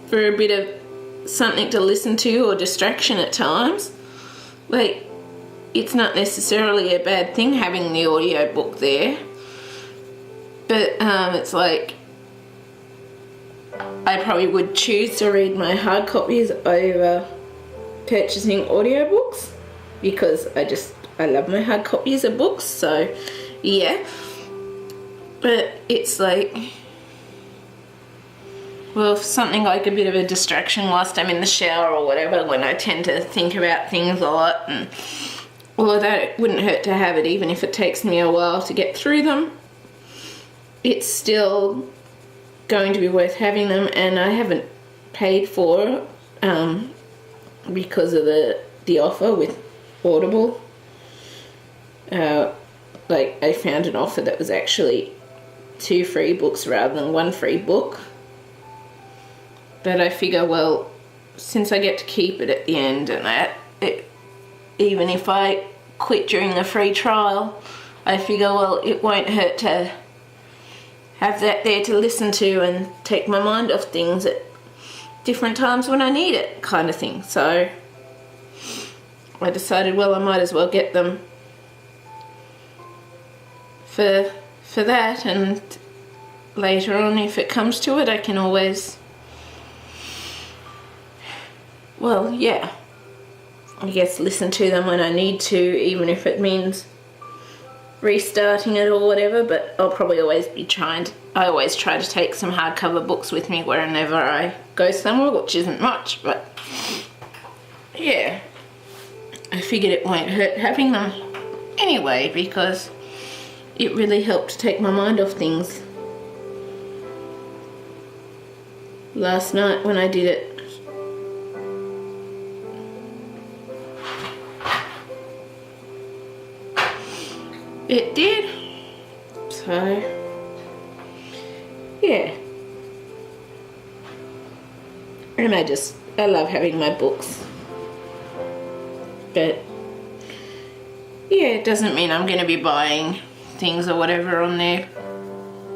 for a bit of something to listen to or distraction at times, like, it's not necessarily a bad thing having the audio book there, but it's like, I probably would choose to read my hard copies over purchasing audiobooks, because I love my hard copies of books. So yeah, but it's like, well, something like a bit of a distraction whilst I'm in the shower or whatever, when I tend to think about things a lot, and although it wouldn't hurt to have it, even if it takes me a while to get through them, it's still going to be worth having them. And I haven't paid for because of the offer with Audible. Like, I found an offer that was actually 2 free books rather than 1 free book. But I figure, well, since I get to keep it at the end and that, even if I quit during the free trial, I figure, well, it won't hurt to have that there to listen to and take my mind off things at different times when I need it, kind of thing. So I decided, well, I might as well get them for that, and later on, if it comes to it, I can always, well, yeah, I guess listen to them when I need to, even if it means restarting it or whatever. But I'll probably always be I always try to take some hardcover books with me wherever I go somewhere, which isn't much, but yeah, I figured it won't hurt having them anyway, because it really helped to take my mind off things last night when I did it. It did. So yeah, and I love having my books But yeah, it doesn't mean I'm going to be buying things or whatever on there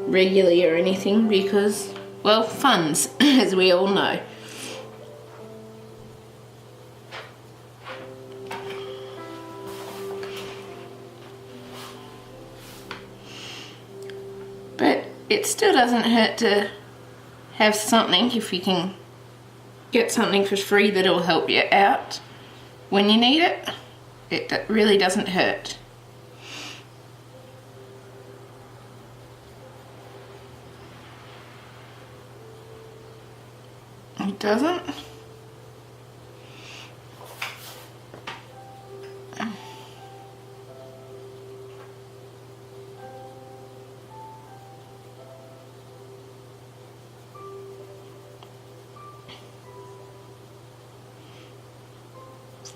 regularly or anything because, well, funds, as we all know. But it still doesn't hurt to have something if you can get something for free that'll help you out when you need it. It really doesn't hurt. It doesn't.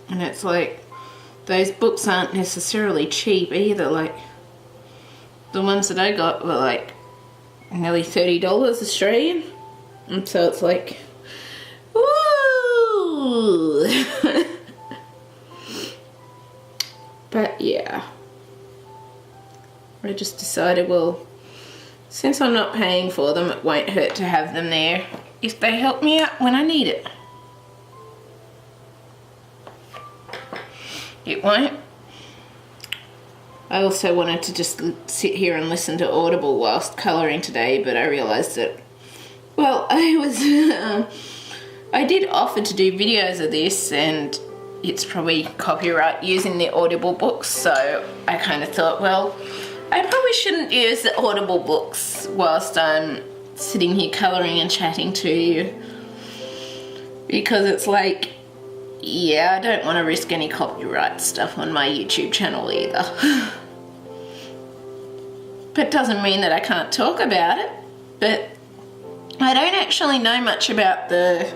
And it's like, those books aren't necessarily cheap either. Like, the ones that I got were like nearly $30 Australian. And so it's like, woo! But yeah, I just decided, well, since I'm not paying for them, it won't hurt to have them there if they help me out when I need it. It won't. I also wanted to just sit here and listen to Audible whilst colouring today, but I realised that, well, I did offer to do videos of this, and it's probably copyright using the Audible books, so I kind of thought, well, I probably shouldn't use the Audible books whilst I'm sitting here colouring and chatting to you, because it's like, yeah, I don't want to risk any copyright stuff on my YouTube channel either. But doesn't mean that I can't talk about it. But I don't actually know much about the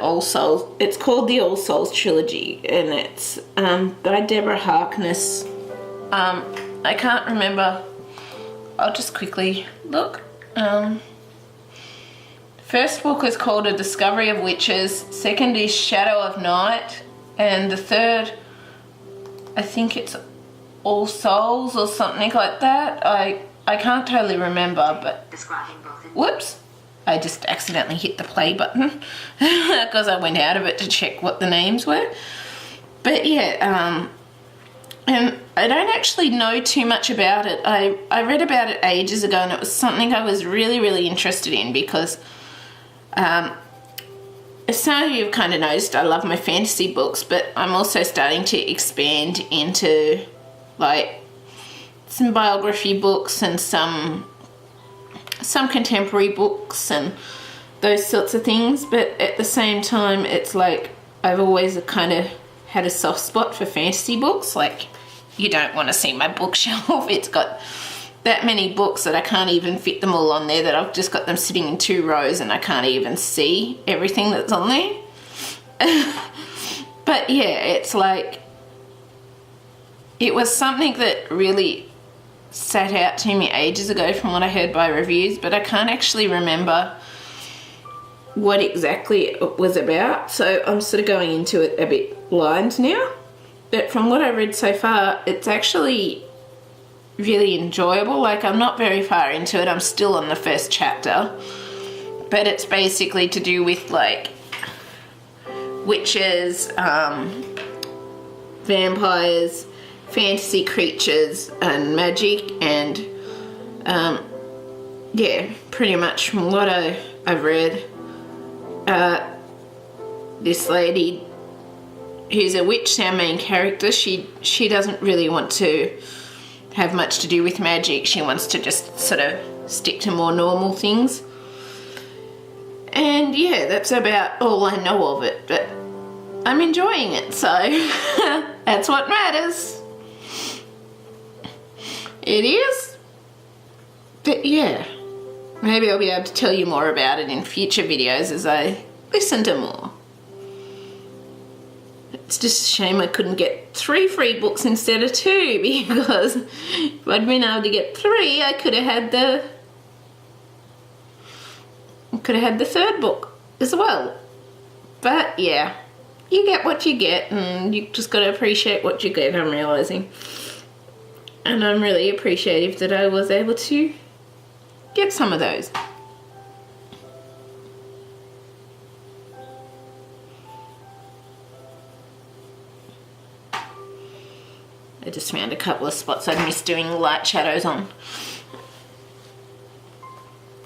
All Souls. It's called the All Souls trilogy, and it's by Deborah Harkness. I can't remember. I'll just quickly look. First book is called A Discovery of Witches, second is Shadow of Night, and the third, I think it's All Souls or something like that. I can't totally remember, but whoops, I just accidentally hit the play button because I went out of it to check what the names were. But yeah, and I don't actually know too much about it. I read about it ages ago, and it was something I was really, really interested in because as some of you have kind of noticed, I love my fantasy books, but I'm also starting to expand into like some biography books and some contemporary books and those sorts of things. But at the same time, it's like I've always kind of had a soft spot for fantasy books. Like, you don't want to see my bookshelf. It's got that many books that I can't even fit them all on there, that I've just got them sitting in 2 rows and I can't even see everything that's on there. But yeah, it's like, it was something that really sat out to me ages ago from what I heard by reviews, but I can't actually remember what exactly it was about, so I'm sort of going into it a bit blind now. But from what I read so far, it's actually really enjoyable. Like, I'm not very far into it, I'm still on the first chapter, but it's basically to do with like witches, vampires, fantasy creatures and magic, and yeah, pretty much from what I've read, this lady who's a witch, our main character, she doesn't really want to have much to do with magic. She wants to just sort of stick to more normal things. And yeah, that's about all I know of it, but I'm enjoying it, so that's what matters. It is. But yeah, maybe I'll be able to tell you more about it in future videos as I listen to more. It's just a shame I couldn't get 3 free books instead of 2, because if I'd been able to get 3, I could have had the third book as well. But yeah, you get what you get, and you just got to appreciate what you get, I'm realising. And I'm really appreciative that I was able to get some of those. I just found a couple of spots I'd missed doing light shadows on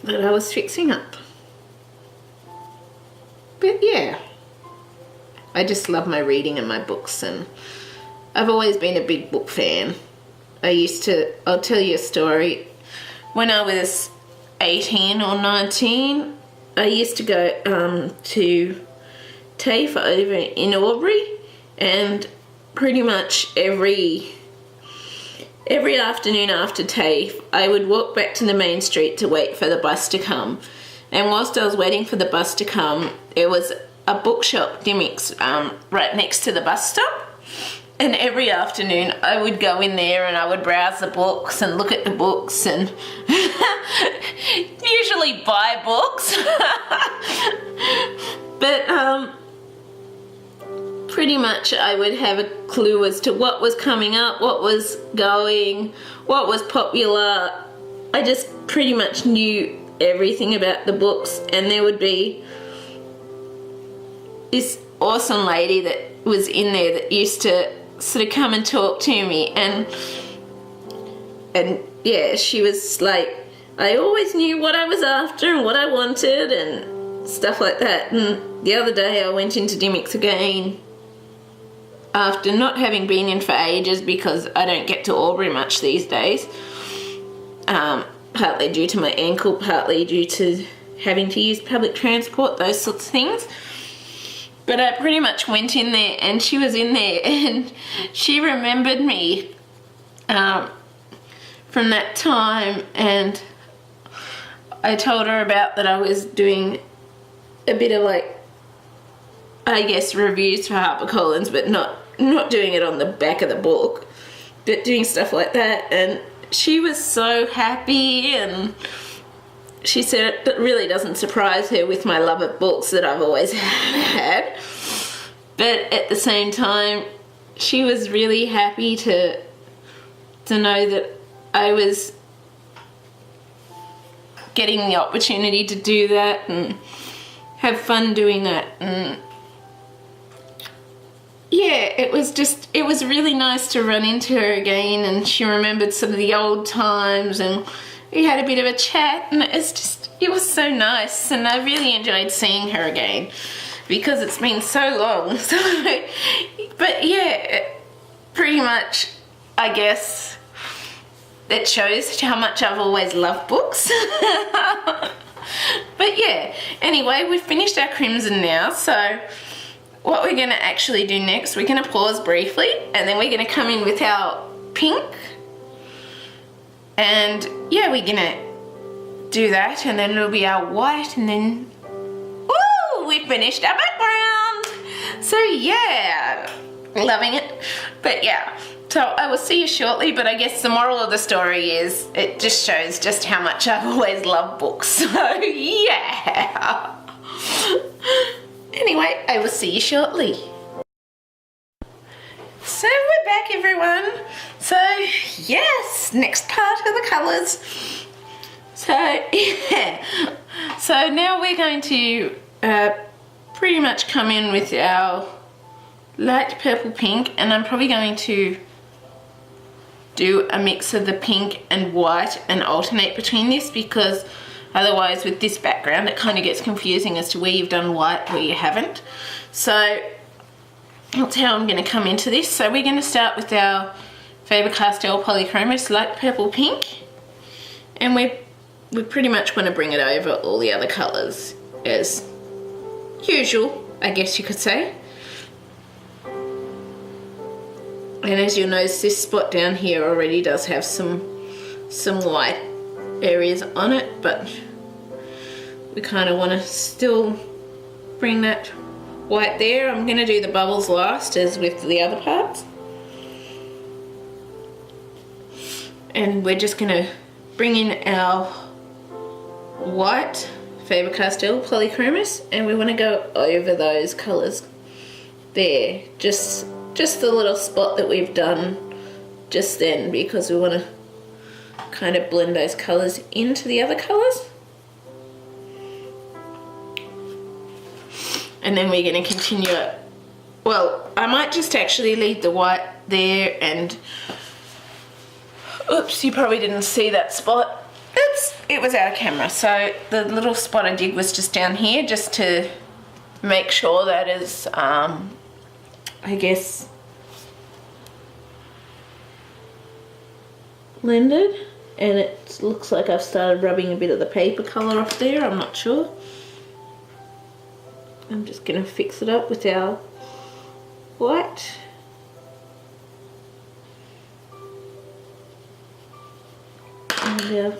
that I was fixing up. But yeah, I just love my reading and my books, and I've always been a big book fan. I'll tell you a story. When I was 18 or 19, I used to go to TAFE over in Albury, and pretty much every afternoon after TAFE, I would walk back to the main street to wait for the bus to come. And whilst I was waiting for the bus to come, there was a bookshop, Dimmicks, right next to the bus stop. And every afternoon I would go in there and I would browse the books and look at the books and usually buy books. But pretty much I would have a clue as to what was coming up, what was going, what was popular. I just pretty much knew everything about the books, and there would be this awesome lady that was in there that used to sort of come and talk to me, and yeah, she was like, I always knew what I was after and what I wanted and stuff like that. And the other day I went into Dimmicks again after not having been in for ages because I don't get to Albury much these days, partly due to my ankle, partly due to having to use public transport, those sorts of things. But I pretty much went in there, and she was in there, and she remembered me from that time, and I told her about that I was doing a bit of, like, I guess, reviews for HarperCollins, but not doing it on the back of the book, but doing stuff like that. And she was so happy, and she said it really doesn't surprise her with my love of books that I've always had. But at the same time, she was really happy to know that I was getting the opportunity to do that and have fun doing that. And yeah, it was really nice to run into her again, and she remembered some of the old times, and we had a bit of a chat, and it was so nice, and I really enjoyed seeing her again because it's been so long. So, but yeah, pretty much, I guess it shows how much I've always loved books. But yeah, anyway, we've finished our crimson now, so what we're going to actually do next, we're going to pause briefly, and then we're going to come in with our pink. And yeah, we're going to do that, and then it'll be our white, and then, woo, we finished our background. So yeah, loving it. But yeah, so I will see you shortly, but I guess the moral of the story is it just shows just how much I've always loved books. So yeah. Anyway, I will see you shortly. So we're back, everyone. So yes, next part of the colours. So yeah, so now we're going to pretty much come in with our light purple pink, and I'm probably going to do a mix of the pink and white and alternate between this, because otherwise with this background it kind of gets confusing as to where you've done white, where you haven't. So that's how I'm going to come into this. So we're going to start with our Fabercastell Polychromos light purple pink, and we pretty much want to bring it over all the other colours as usual, I guess you could say. And as you'll notice, this spot down here already does have some white areas on it, but we kind of want to still bring that white there. I'm going to do the bubbles last, as with the other parts. And we're just going to bring in our white Faber-Castell Polychromos, and we want to go over those colours there, just the little spot that we've done just then, because we want to kind of blend those colours into the other colours. And then we're going to continue it. Well, I might just actually leave the white there, and oops, you probably didn't see that spot. Oops, it was out of camera. So the little spot I did was just down here, just to make sure that is, I guess, blended. And it looks like I've started rubbing a bit of the paper colour off there, I'm not sure. I'm just going to fix it up with our white. And our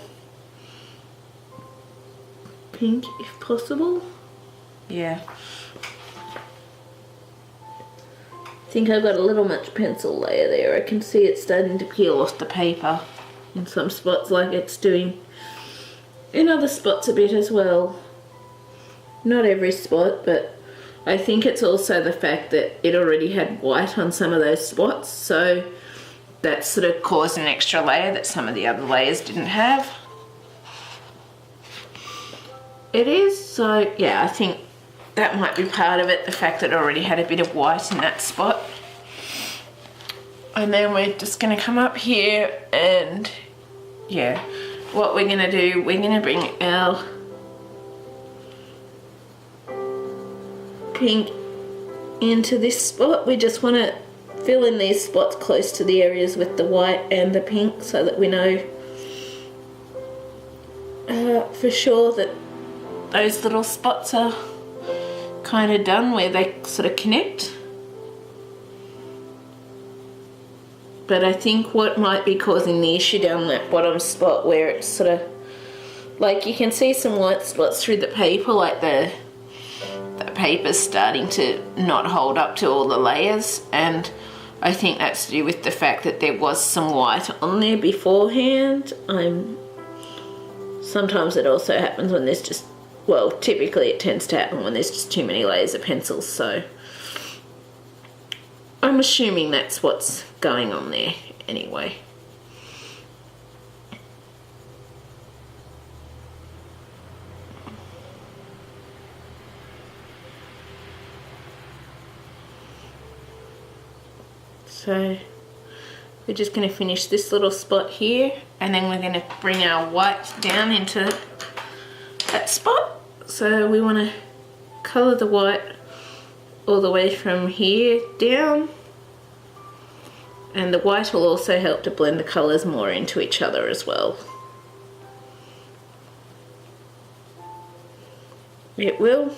pink if possible. Yeah. I think I've got a little much pencil layer there. I can see it starting to peel off the paper in some spots, like it's doing in other spots a bit as well. Not every spot, but I think it's also the fact that it already had white on some of those spots, so that sort of caused an extra layer that some of the other layers didn't have. It is, so yeah, I think that might be part of it, the fact that it already had a bit of white in that spot. And then we're just going to come up here, and yeah, what we're going to do, we're going to bring our pink into this spot. We just want to fill in these spots close to the areas with the white and the pink, so that we know for sure that those little spots are kind of done, where they sort of connect. But I think what might be causing the issue down that bottom spot, where it's sort of like you can see some white spots through the paper, like the paper's starting to not hold up to all the layers, and I think that's to do with the fact that there was some white on there beforehand. Sometimes it also happens when there's just, well, typically it tends to happen when there's just too many layers of pencils, so I'm assuming that's what's going on there anyway. So we're just going to finish this little spot here, and then we're going to bring our white down into that spot. So we want to colour the white all the way from here down, and the white will also help to blend the colours more into each other as well. It will.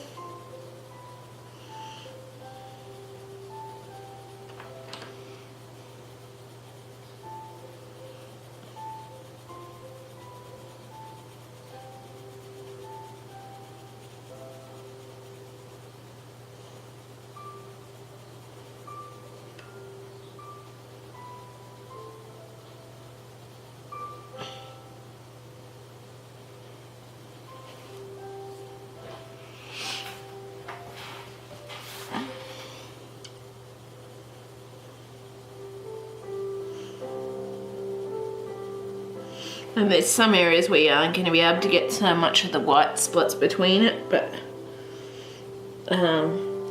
And there's some areas where you aren't going to be able to get so much of the white spots between it, but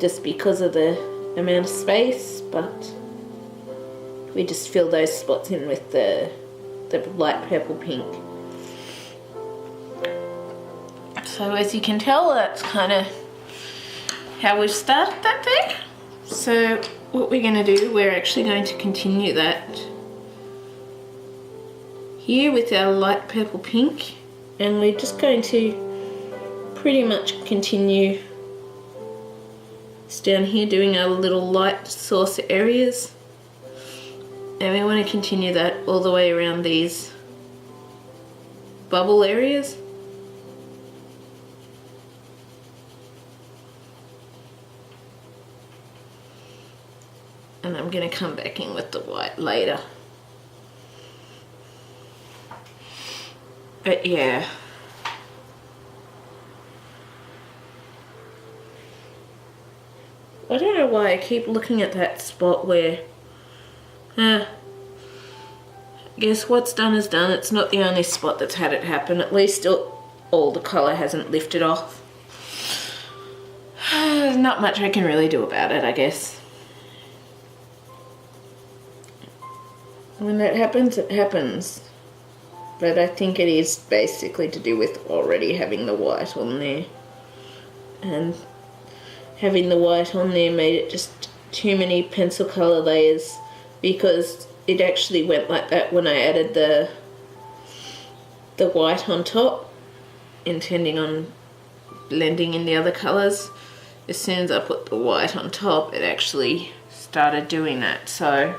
just because of the amount of space, but we just fill those spots in with the light purple pink. So as you can tell, that's kind of how we've started that there. So what we're going to do, we're actually going to continue that here with our light purple pink, and we're just going to pretty much continue down here doing our little light source areas, and we want to continue that all the way around these bubble areas. And I'm going to come back in with the white later. But yeah, I don't know why I keep looking at that spot where, I guess what's done is done. It's not the only spot that's had it happen. At least all the colour hasn't lifted off. There's not much I can really do about it, I guess. When that happens, it happens. But I think it is basically to do with already having the white on there. And having the white on there made it just too many pencil colour layers, because it actually went like that when I added the white on top, intending on blending in the other colours. As soon as I put the white on top, it actually started doing that. So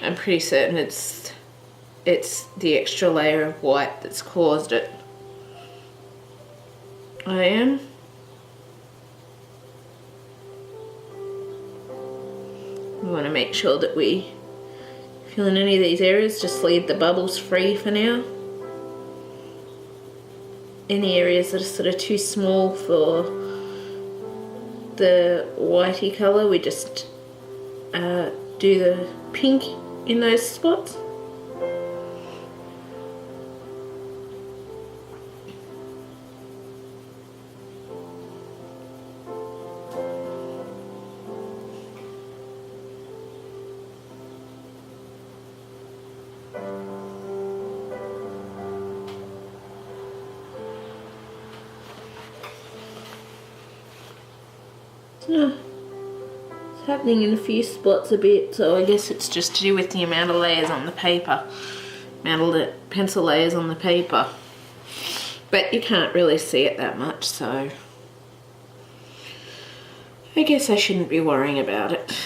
I'm pretty certain it's the extra layer of white that's caused it. I am. We want to make sure that we fill in any of these areas, just leave the bubbles free for now. Any areas that are sort of too small for the whitey colour, we just do the pink in those spots. It's happening in a few spots a bit, so I guess it's just to do with the amount of layers on the paper, amount of the pencil layers on the paper. But you can't really see it that much, so I guess I shouldn't be worrying about it.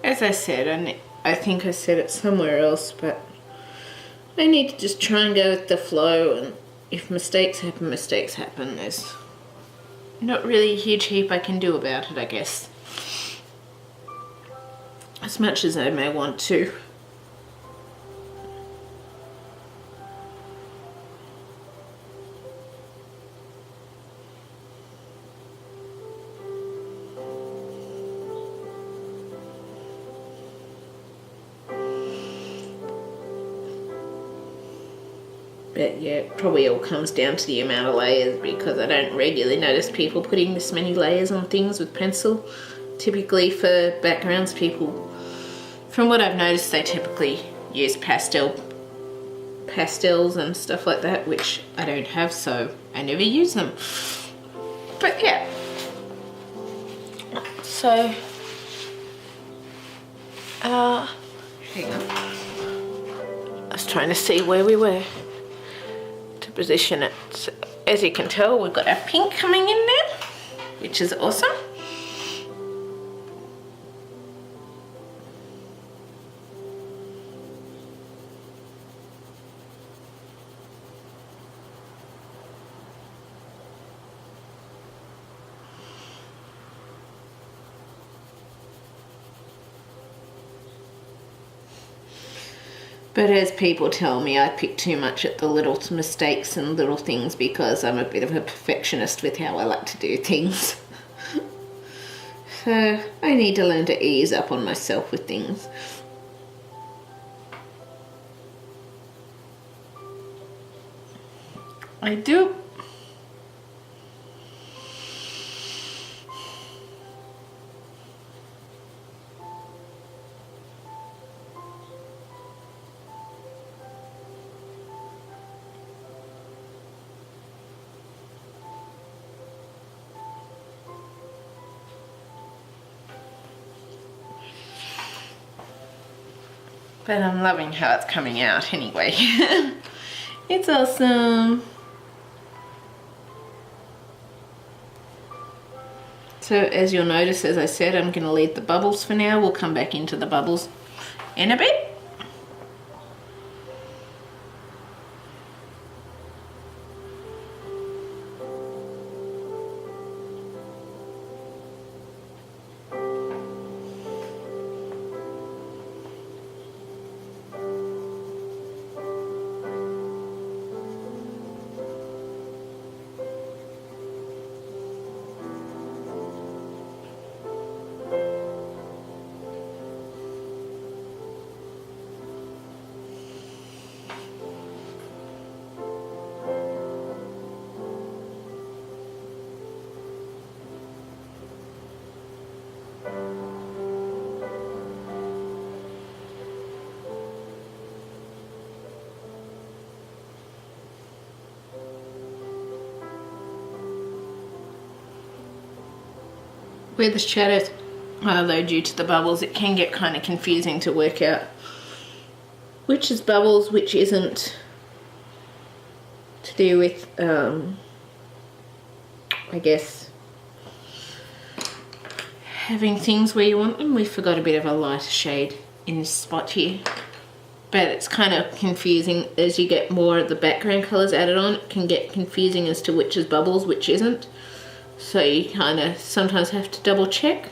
As I said, and I think I said it somewhere else, but I need to just try and go with the flow, and if mistakes happen, mistakes happen. There's not really a huge heap I can do about it, I guess. As much as I may want to. But yeah, it probably all comes down to the amount of layers, because I don't regularly notice people putting this many layers on things with pencil. Typically for backgrounds, people, from what I've noticed, they typically use pastels and stuff like that, which I don't have, so I never use them. But yeah. So, hang on. I was trying to see where we were to position it. So, as you can tell, we've got our pink coming in now, which is awesome. But as people tell me, I pick too much at the little mistakes and little things, because I'm a bit of a perfectionist with how I like to do things. So I need to learn to ease up on myself with things. I do. But I'm loving how it's coming out anyway. It's awesome. So as you'll notice, as I said, I'm going to leave the bubbles for now. We'll come back into the bubbles in a bit. Where the shadows are though, due to the bubbles, it can get kind of confusing to work out which is bubbles, which isn't, to do with, I guess, having things where you want them. We forgot a bit of a lighter shade in this spot here. But it's kind of confusing as you get more of the background colours added on. It can get confusing as to which is bubbles, which isn't. So you kind of sometimes have to double check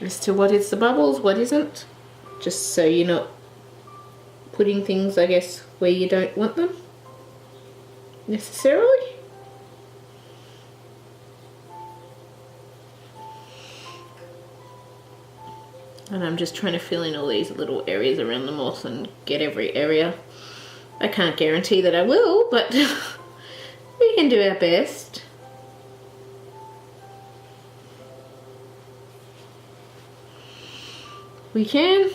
as to what is the bubbles, what isn't. Just so you're not putting things, I guess, where you don't want them necessarily. And I'm just trying to fill in all these little areas around the moth and get every area. I can't guarantee that I will, but we can do our best. We can.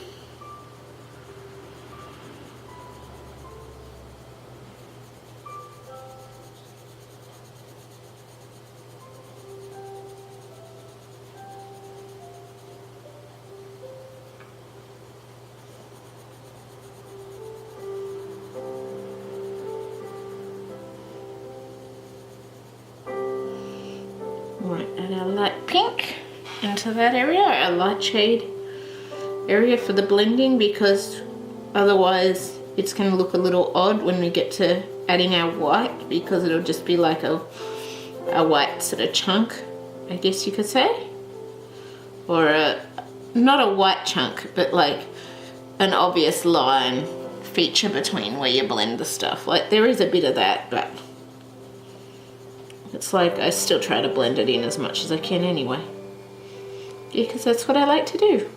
Right, add our light pink into that area, our light shade area for the blending, because otherwise it's going to look a little odd when we get to adding our white, because it'll just be like a white sort of chunk, I guess you could say, or not a white chunk, but like an obvious line feature between where you blend the stuff. Like there is a bit of that, but it's like I still try to blend it in as much as I can anyway, because that's what I like to do.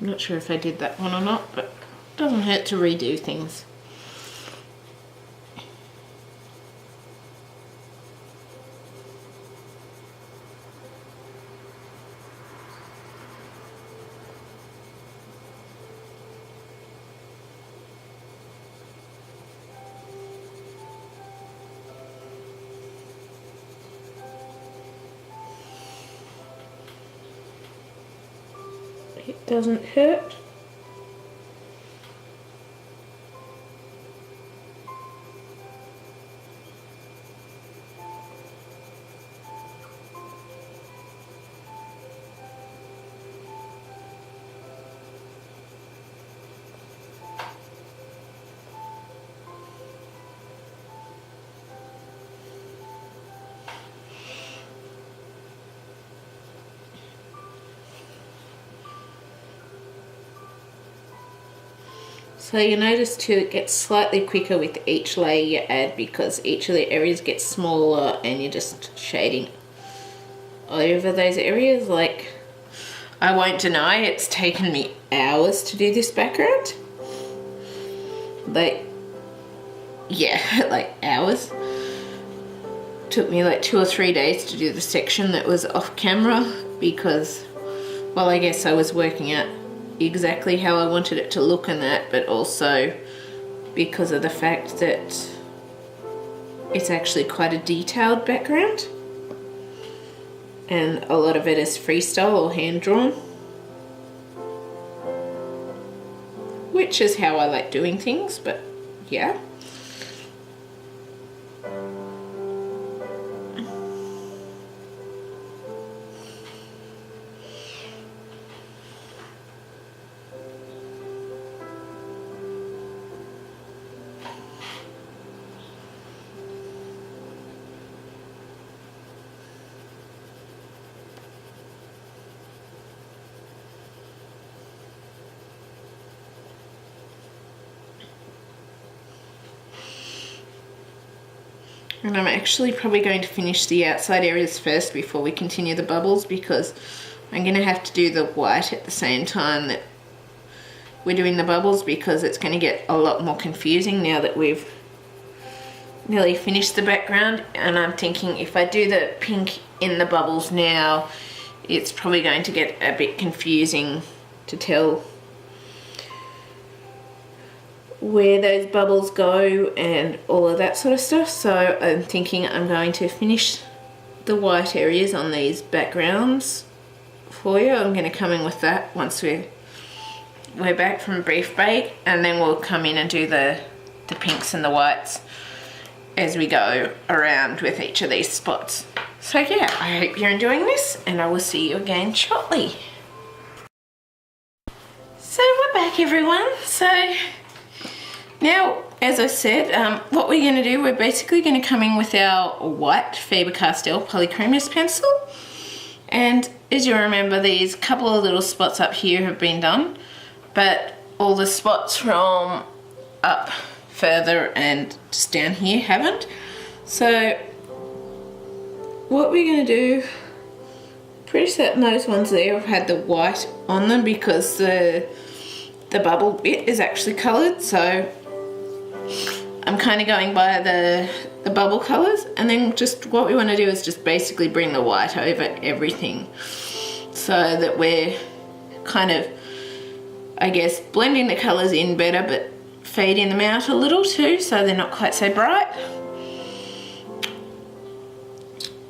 I'm not sure if I did that one or not, but it doesn't hurt to redo things. It doesn't hurt. So you notice too, it gets slightly quicker with each layer you add, because each of the areas gets smaller and you're just shading over those areas. Like, I won't deny it's taken me hours to do this background. Like, yeah, like hours. Took me like 2 or 3 days to do the section that was off camera, because, well, I guess I was working out exactly how I wanted it to look and that, but also because of the fact that it's actually quite a detailed background and a lot of it is freestyle or hand-drawn, which is how I like doing things, but yeah. And I'm actually probably going to finish the outside areas first before we continue the bubbles, because I'm going to have to do the white at the same time that we're doing the bubbles, because it's going to get a lot more confusing now that we've nearly finished the background. And I'm thinking if I do the pink in the bubbles now, it's probably going to get a bit confusing to tell where those bubbles go and all of that sort of stuff. So I'm thinking I'm going to finish the white areas on these backgrounds for you. I'm going to come in with that once we're back from brief break, and then we'll come in and do the pinks and the whites as we go around with each of these spots. So yeah, I hope you're enjoying this, and I will see you again shortly. So we're back, everyone. So now, as I said, what we're going to do, we're basically going to come in with our white Faber-Castell Polychromos pencil. And as you remember, these couple of little spots up here have been done, but all the spots from up further and just down here haven't. So what we're going to do, pretty certain those ones there have had the white on them because the bubble bit is actually coloured, so I'm kind of going by the bubble colours. And then just what we want to do is just basically bring the white over everything so that we're kind of, I guess, blending the colours in better but fading them out a little too so they're not quite so bright.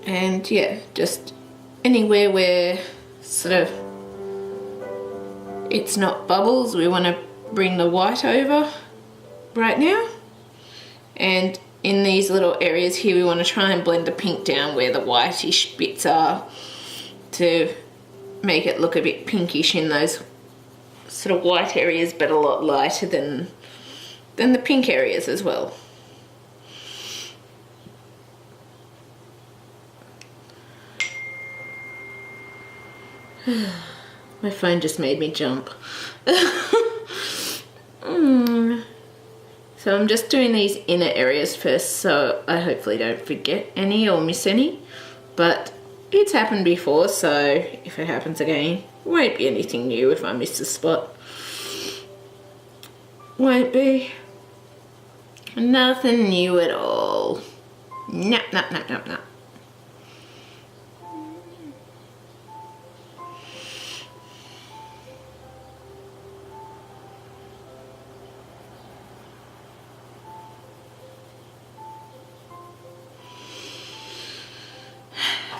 And yeah, just anywhere where sort of it's not bubbles, we want to bring the white over right now. And in these little areas here, we want to try and blend the pink down where the whitish bits are to make it look a bit pinkish in those sort of white areas, but a lot lighter than the pink areas as well. My phone just made me jump. So I'm just doing these inner areas first, so I hopefully don't forget any or miss any. But it's happened before, so if it happens again, it won't be anything new if I miss a spot. Won't be. Nothing new at all. Nope, nope, nope, nope, nope.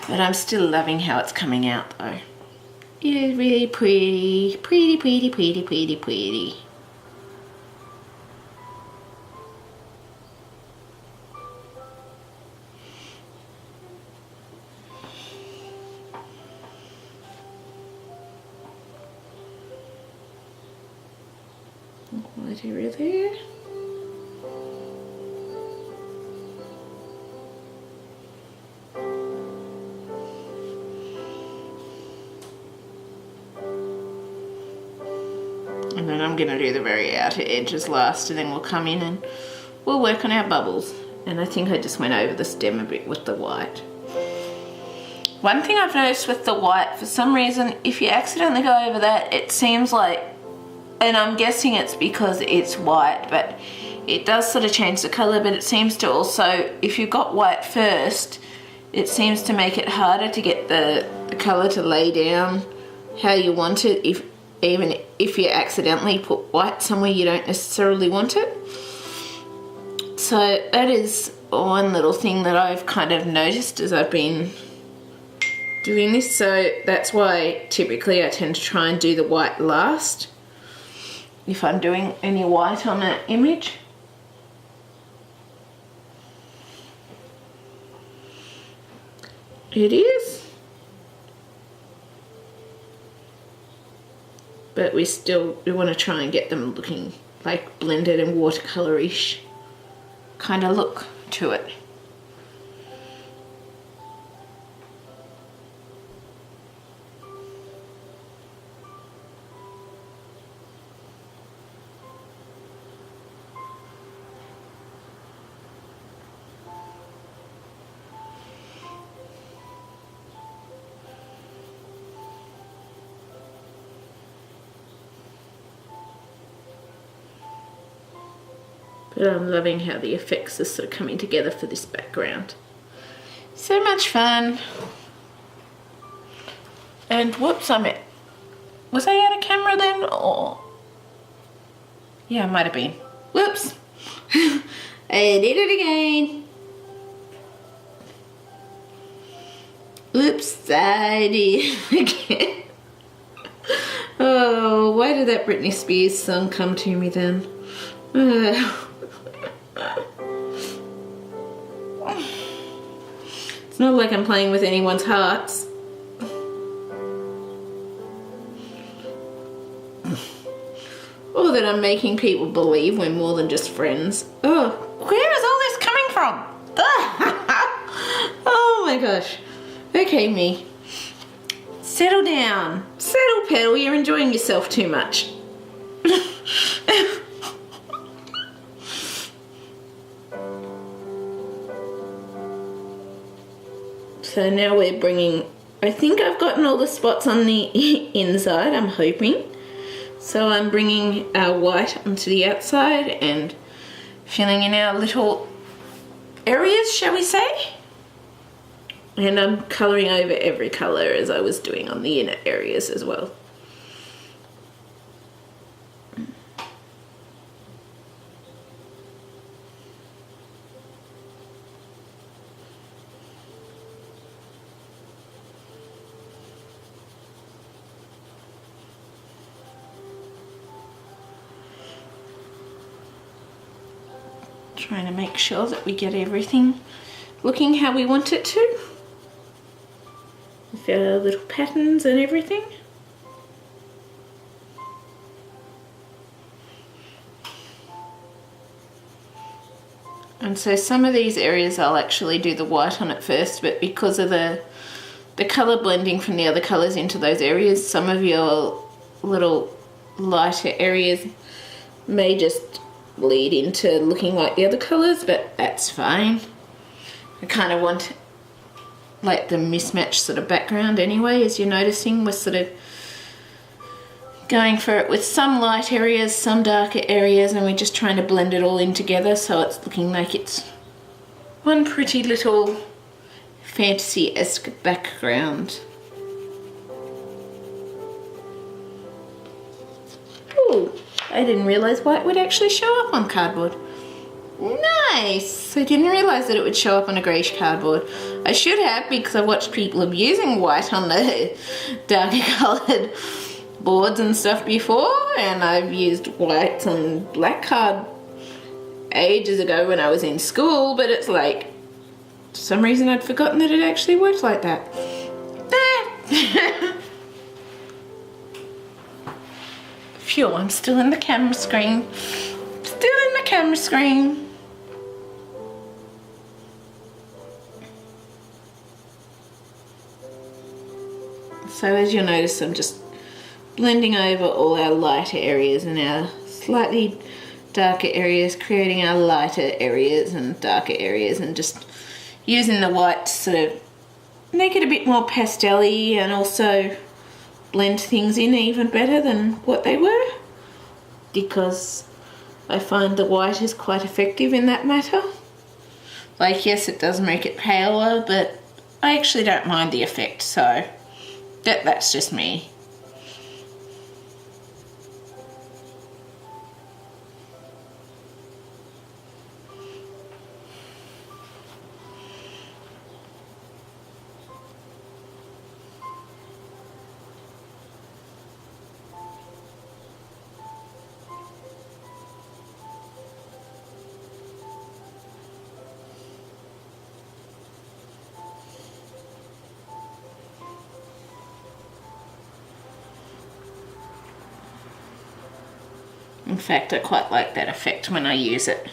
But I'm still loving how it's coming out though. It is really pretty, pretty, pretty, pretty, pretty, pretty. White area there. And then I'm going to do the very outer edges last, and then we'll come in and we'll work on our bubbles. And I think I just went over the stem a bit with the white. One thing I've noticed with the white, for some reason, if you accidentally go over that, it seems like, and I'm guessing it's because it's white, but it does sort of change the colour, but it seems to also, if you've got white first, it seems to make it harder to get the colour to lay down how you want it, even if you accidentally put white somewhere you don't necessarily want it. So that is one little thing that I've kind of noticed as I've been doing this. So that's why typically I tend to try and do the white last if I'm doing any white on an image. It is. But we want to try and get them looking like blended and watercolor-ish kind of look to it. But I'm loving how the effects are sort of coming together for this background. So much fun. And whoops, was I out of camera then? Or yeah, I might have been. Whoops. I did it again. Oops, I did it again. Oh, why did that Britney Spears song come to me then? It's not like I'm playing with anyone's hearts. Or that I'm making people believe we're more than just friends. Oh, where is all this coming from? Oh my gosh. Okay, me. Settle down. Settle, Petal. You're enjoying yourself too much. So now we're bringing, I think I've gotten all the spots on the inside, I'm hoping. So I'm bringing our white onto the outside and filling in our little areas, shall we say? And I'm colouring over every colour as I was doing on the inner areas as well. Trying to make sure that we get everything looking how we want it to. With our little patterns and everything. And so some of these areas I'll actually do the white on it first, but because of the colour blending from the other colours into those areas, some of your little lighter areas may just bleed into looking like the other colours, but that's fine. I kind of want like the mismatched sort of background anyway, as you're noticing. We're sort of going for it with some light areas, some darker areas, and we're just trying to blend it all in together so it's looking like it's one pretty little fantasy-esque background. Ooh, I didn't realise white would actually show up on cardboard. Nice! I didn't realise that it would show up on a greyish cardboard. I should have, because I've watched people abusing white on the darker coloured boards and stuff before, and I've used whites on black card ages ago when I was in school, but it's like, for some reason I'd forgotten that it actually worked like that. Phew, I'm still in the camera screen. Still in the camera screen. So as you'll notice, I'm just blending over all our lighter areas and our slightly darker areas, creating our lighter areas and darker areas, and just using the white to sort of make it a bit more pastel-y and also blend things in even better than what they were, because I find the white is quite effective in that matter. Like, yes, it does make it paler, but I actually don't mind the effect, so that's just me. In fact, I quite like that effect when I use it.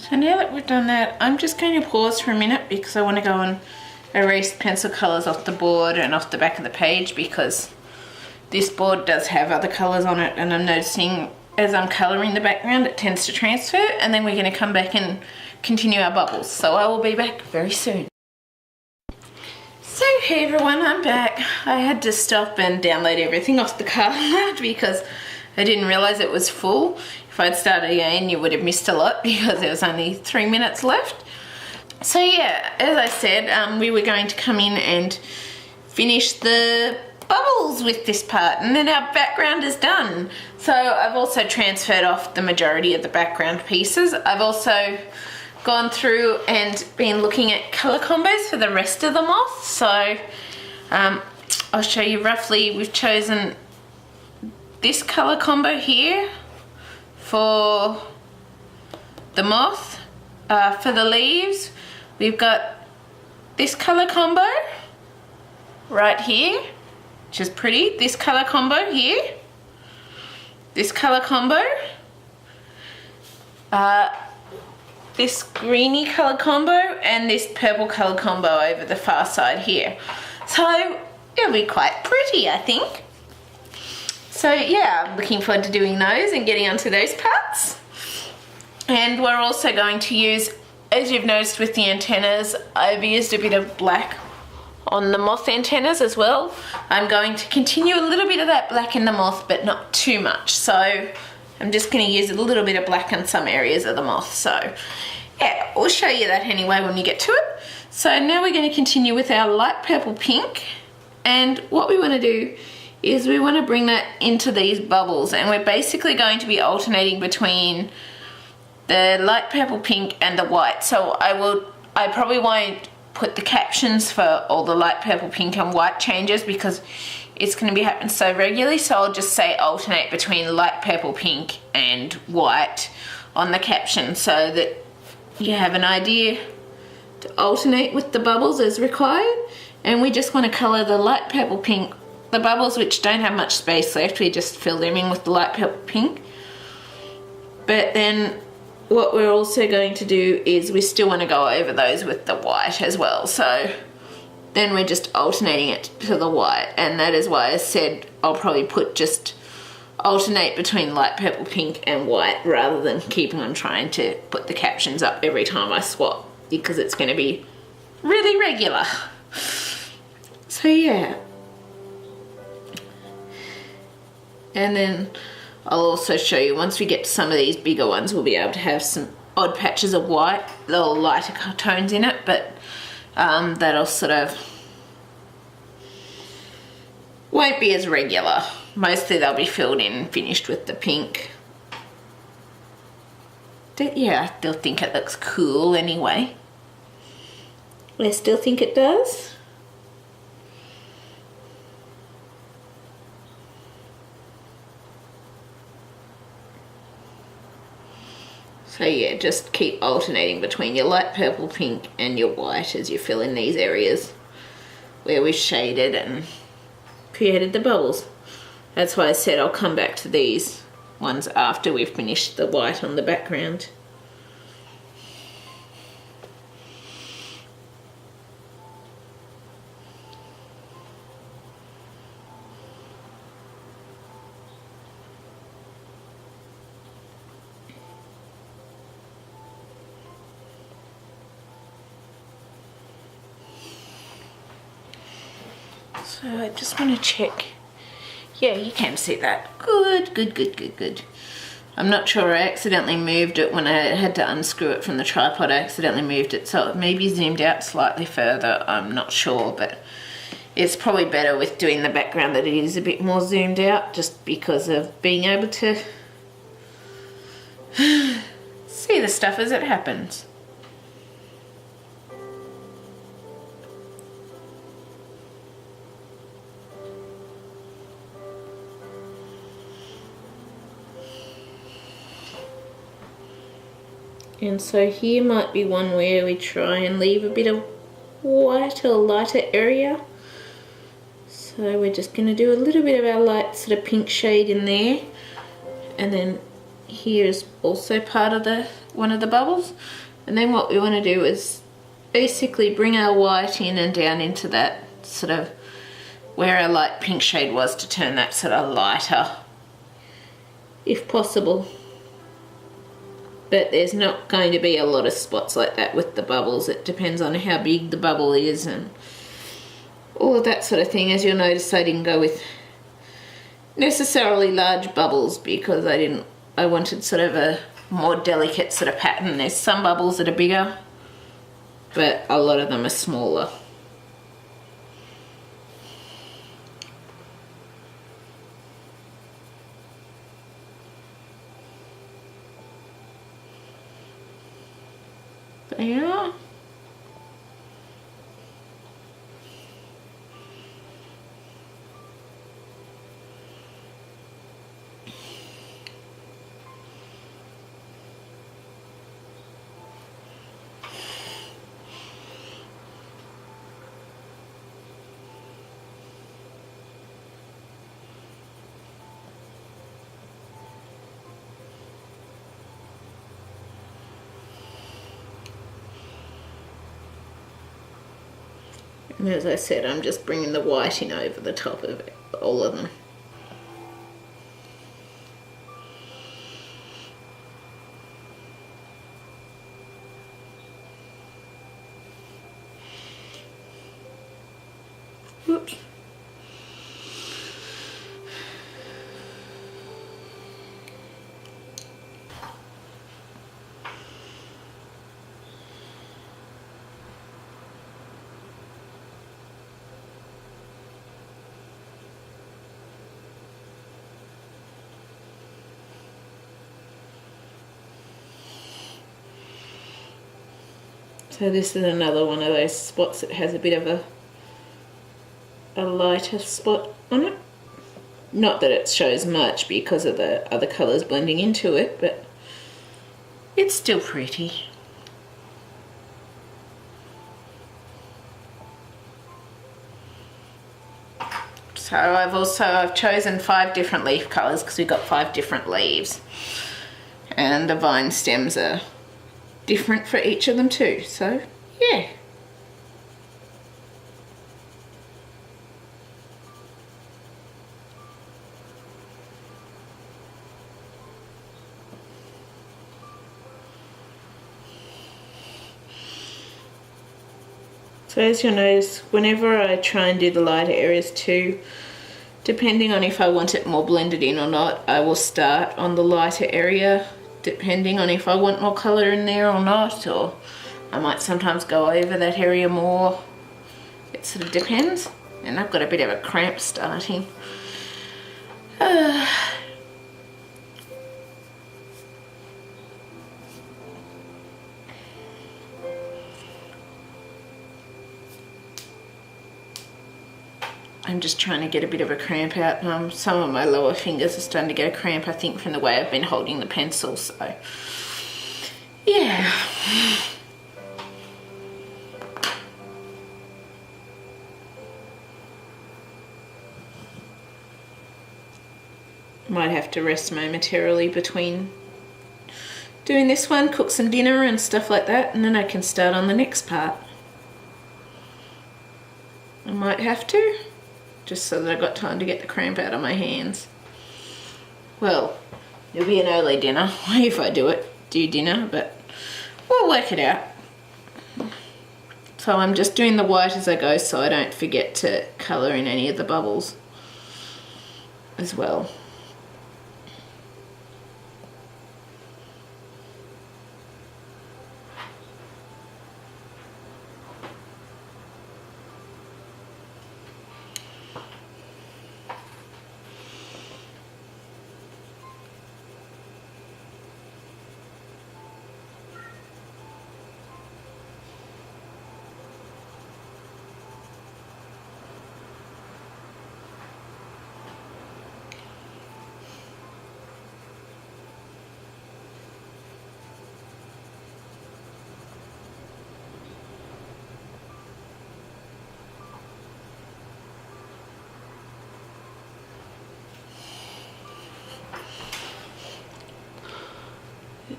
So now that we've done that, I'm just going to pause for a minute because I want to go and erase pencil colours off the board and off the back of the page, because this board does have other colours on it, and I'm noticing as I'm colouring the background it tends to transfer, and then we're going to come back and continue our bubbles. So I will be back very soon. So hey everyone, I'm back. I had to stop and download everything off the card because I didn't realise it was full. If I'd started again, you would have missed a lot because there was only 3 minutes left. So yeah, as I said, we were going to come in and finish the bubbles with this part, and then our background is done. So I've also transferred off the majority of the background pieces. I've also gone through and been looking at colour combos for the rest of the moth. So I'll show you roughly. We've chosen this colour combo here for the moth. For the leaves, we've got this colour combo right here, which is pretty. This colour combo here, this colour combo, this greeny colour combo, and this purple colour combo over the far side here. So it'll be quite pretty, I think. So yeah, I'm looking forward to doing those and getting onto those parts. And we're also going to use, as you've noticed with the antennas, I've used a bit of black on the moth antennas as well. I'm going to continue a little bit of that black in the moth, but not too much. So I'm just going to use a little bit of black in some areas of the moth. So yeah, we'll show you that anyway when we get to it. So now we're going to continue with our light purple pink, and what we want to do is we want to bring that into these bubbles, and we're basically going to be alternating between the light purple pink and the white. So I probably won't put the captions for all the light purple pink and white changes because it's going to be happening so regularly. So I'll just say alternate between light purple pink and white on the caption so that you have an idea to alternate with the bubbles as required. And we just want to colour the light purple pink, the bubbles which don't have much space left, we just fill them in with the light purple pink. But then what we're also going to do is we still want to go over those with the white as well. So then we're just alternating it to the white, and that is why I said I'll probably put just alternate between light purple pink and white rather than keeping on trying to put the captions up every time I swap, because it's going to be really regular. So yeah. And then I'll also show you, once we get to some of these bigger ones, we'll be able to have some odd patches of white, little lighter tones in it, but that'll sort of Won't be as regular. Mostly they'll be filled in and finished with the pink. Yeah, I still think it looks cool anyway. I still think it does. So yeah, just keep alternating between your light purple, pink and your white as you fill in these areas where we've shaded and created the bubbles. That's why I said I'll come back to these ones after we've finished the white on the background. So I just want to check. Yeah, you can see that. Good, good, good, good, good. I'm not sure, I accidentally moved it when I had to unscrew it from the tripod. I accidentally moved it, so it maybe zoomed out slightly further. I'm not sure, but it's probably better with doing the background that it is a bit more zoomed out, just because of being able to see the stuff as it happens. And so here might be one where we try and leave a bit of white or lighter area. So we're just going to do a little bit of our light sort of pink shade in there. And then here is also part of one of the bubbles. And then what we want to do is basically bring our white in and down into that sort of where our light pink shade was, to turn that sort of lighter if possible. But there's not going to be a lot of spots like that with the bubbles. It depends on how big the bubble is and all of that sort of thing. As you'll notice, I didn't go with necessarily large bubbles because I wanted sort of a more delicate sort of pattern. There's some bubbles that are bigger, but a lot of them are smaller. Yeah. And as I said, I'm just bringing the white in over the top of it, all of them. Whoops. So this is another one of those spots that has a bit of a lighter spot on it. Not that it shows much because of the other colours blending into it, but it's still pretty. So I've chosen 5 different leaf colours because we've got 5 different leaves. And the vine stems are different for each of them too, so yeah. So as you'll notice, whenever I try and do the lighter areas too, depending on if I want it more blended in or not, I will start on the lighter area depending on if I want more colour in there or not, or I might sometimes go over that area more. It sort of depends. And I've got a bit of a cramp starting. I'm just trying to get a bit of a cramp out. Some of my lower fingers are starting to get a cramp, I think, from the way I've been holding the pencil, so yeah. Might have to rest momentarily between doing this one, cook some dinner and stuff like that, and then I can start on the next part. I might have to, just so that I've got time to get the cramp out of my hands. Well, it'll be an early dinner if I do dinner, but we'll work it out. So I'm just doing the white as I go so I don't forget to colour in any of the bubbles as well.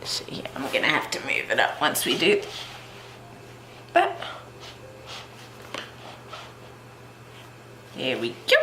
So yeah, I'm gonna have to move it up once we do that. There we go.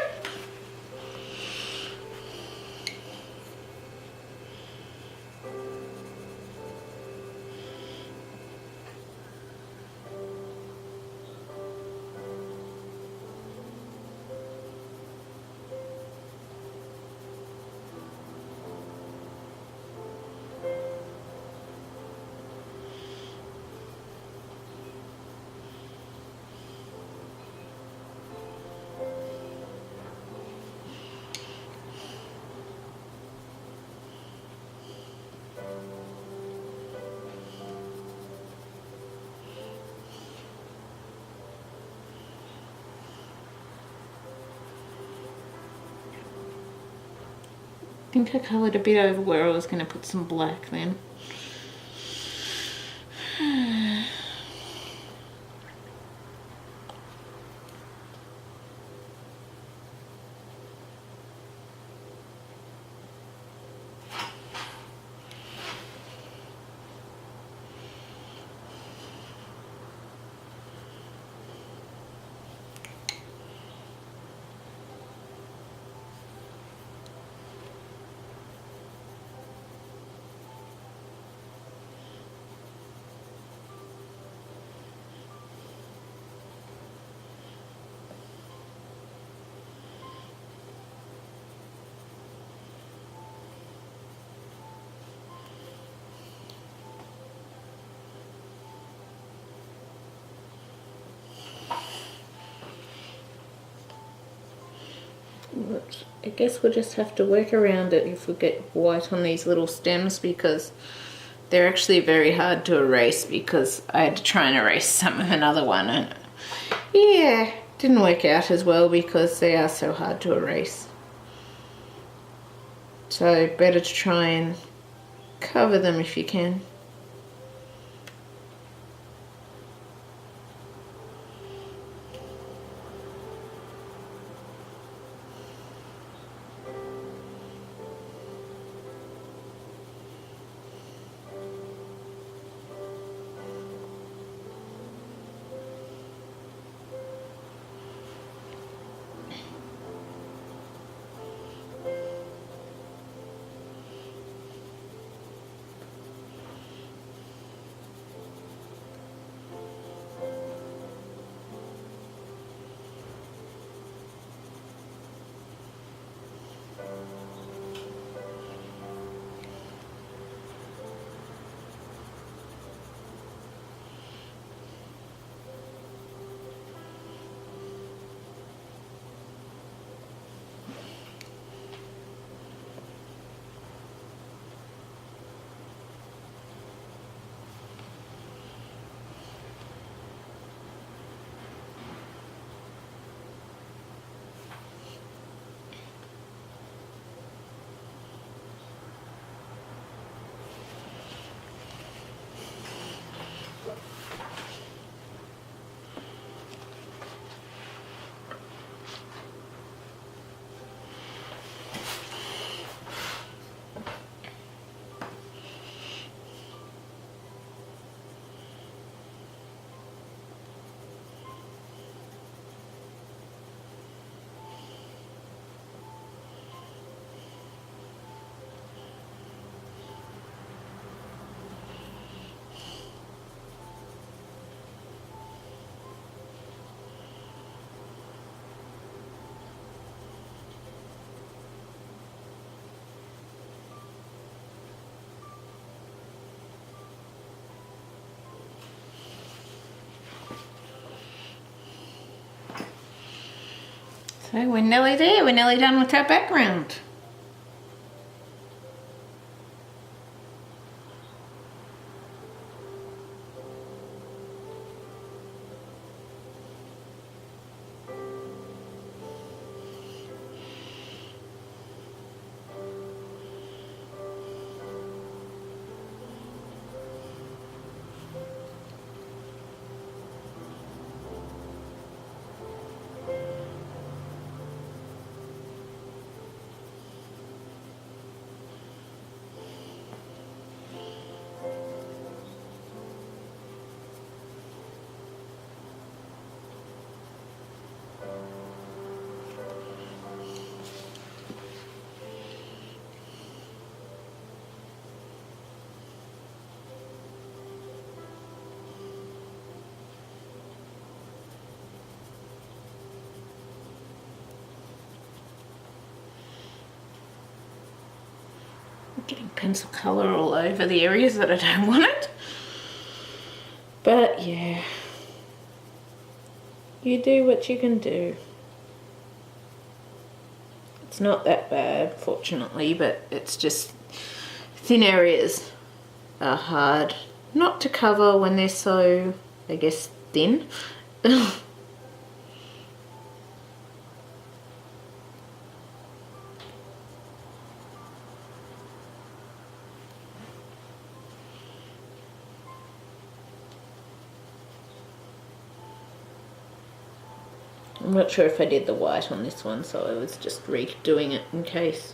I think I coloured a bit over where I was going to put some black then. I guess we'll just have to work around it if we get white on these little stems, because they're actually very hard to erase, because I had to try and erase some of another one and yeah, didn't work out as well because they are so hard to erase. So better to try and cover them if you can. So we're nearly there, we're nearly done with our background. Getting pencil colour all over the areas that I don't want it. But yeah, you do what you can do. It's not that bad, fortunately, but it's just thin areas are hard not to cover when they're so, I guess, thin. I'm not sure if I did the white on this one, so I was just redoing it in case.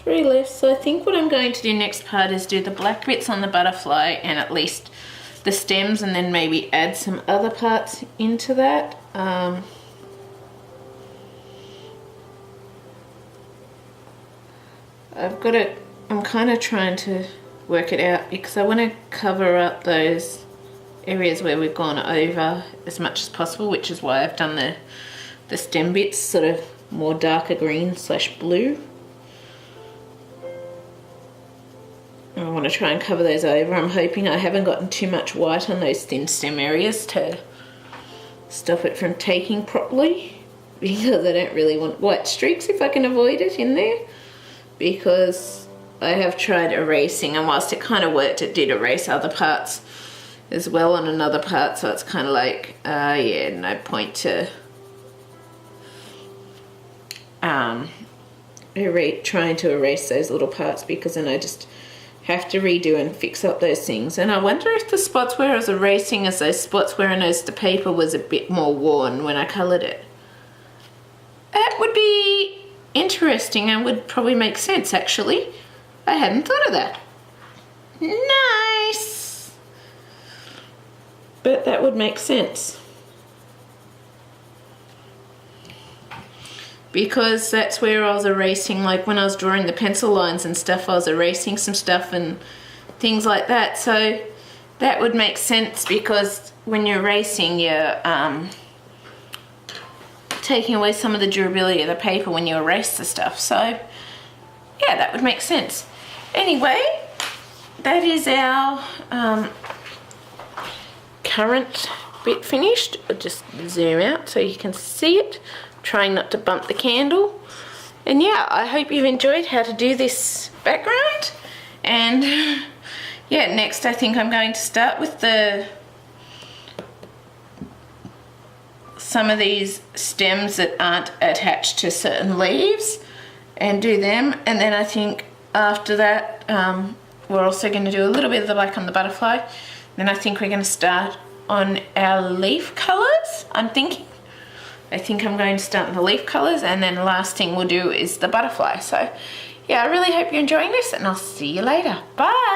3 left. So I think what I'm going to do next part is do the black bits on the butterfly and at least the stems, and then maybe add some other parts into that. I'm kind of trying to work it out because I want to cover up those areas where we've gone over as much as possible, which is why I've done the stem bits sort of more darker green / blue. I want to try and cover those over. I'm hoping I haven't gotten too much white on those thin stem areas to stop it from taking properly, because I don't really want white streaks if I can avoid it in there, because I have tried erasing, and whilst it kind of worked, it did erase other parts as well on another part, so it's kind of like, yeah, no point to trying to erase those little parts, because then I just have to redo and fix up those things. And I wonder if the spots where I was erasing is those spots where I noticed the paper was a bit more worn when I coloured it. That would be interesting and would probably make sense, actually. I hadn't thought of that. Nice! But that would make sense, because that's where I was erasing, like when I was drawing the pencil lines and stuff, I was erasing some stuff and things like that. So that would make sense, because when you're erasing, you're taking away some of the durability of the paper when you erase the stuff. So yeah, that would make sense. Anyway, that is our current bit finished. I'll just zoom out so you can see it. Trying not to bump the candle. And yeah, I hope you've enjoyed how to do this background. And yeah, next I think I'm going to start with some of these stems that aren't attached to certain leaves, and do them. And then I think after that we're also going to do a little bit of the black on the butterfly. Then I think we're going to start on our leaf colours, I'm thinking. I think I'm going to start with the leaf colours, and then the last thing we'll do is the butterfly. So yeah, I really hope you're enjoying this, and I'll see you later. Bye!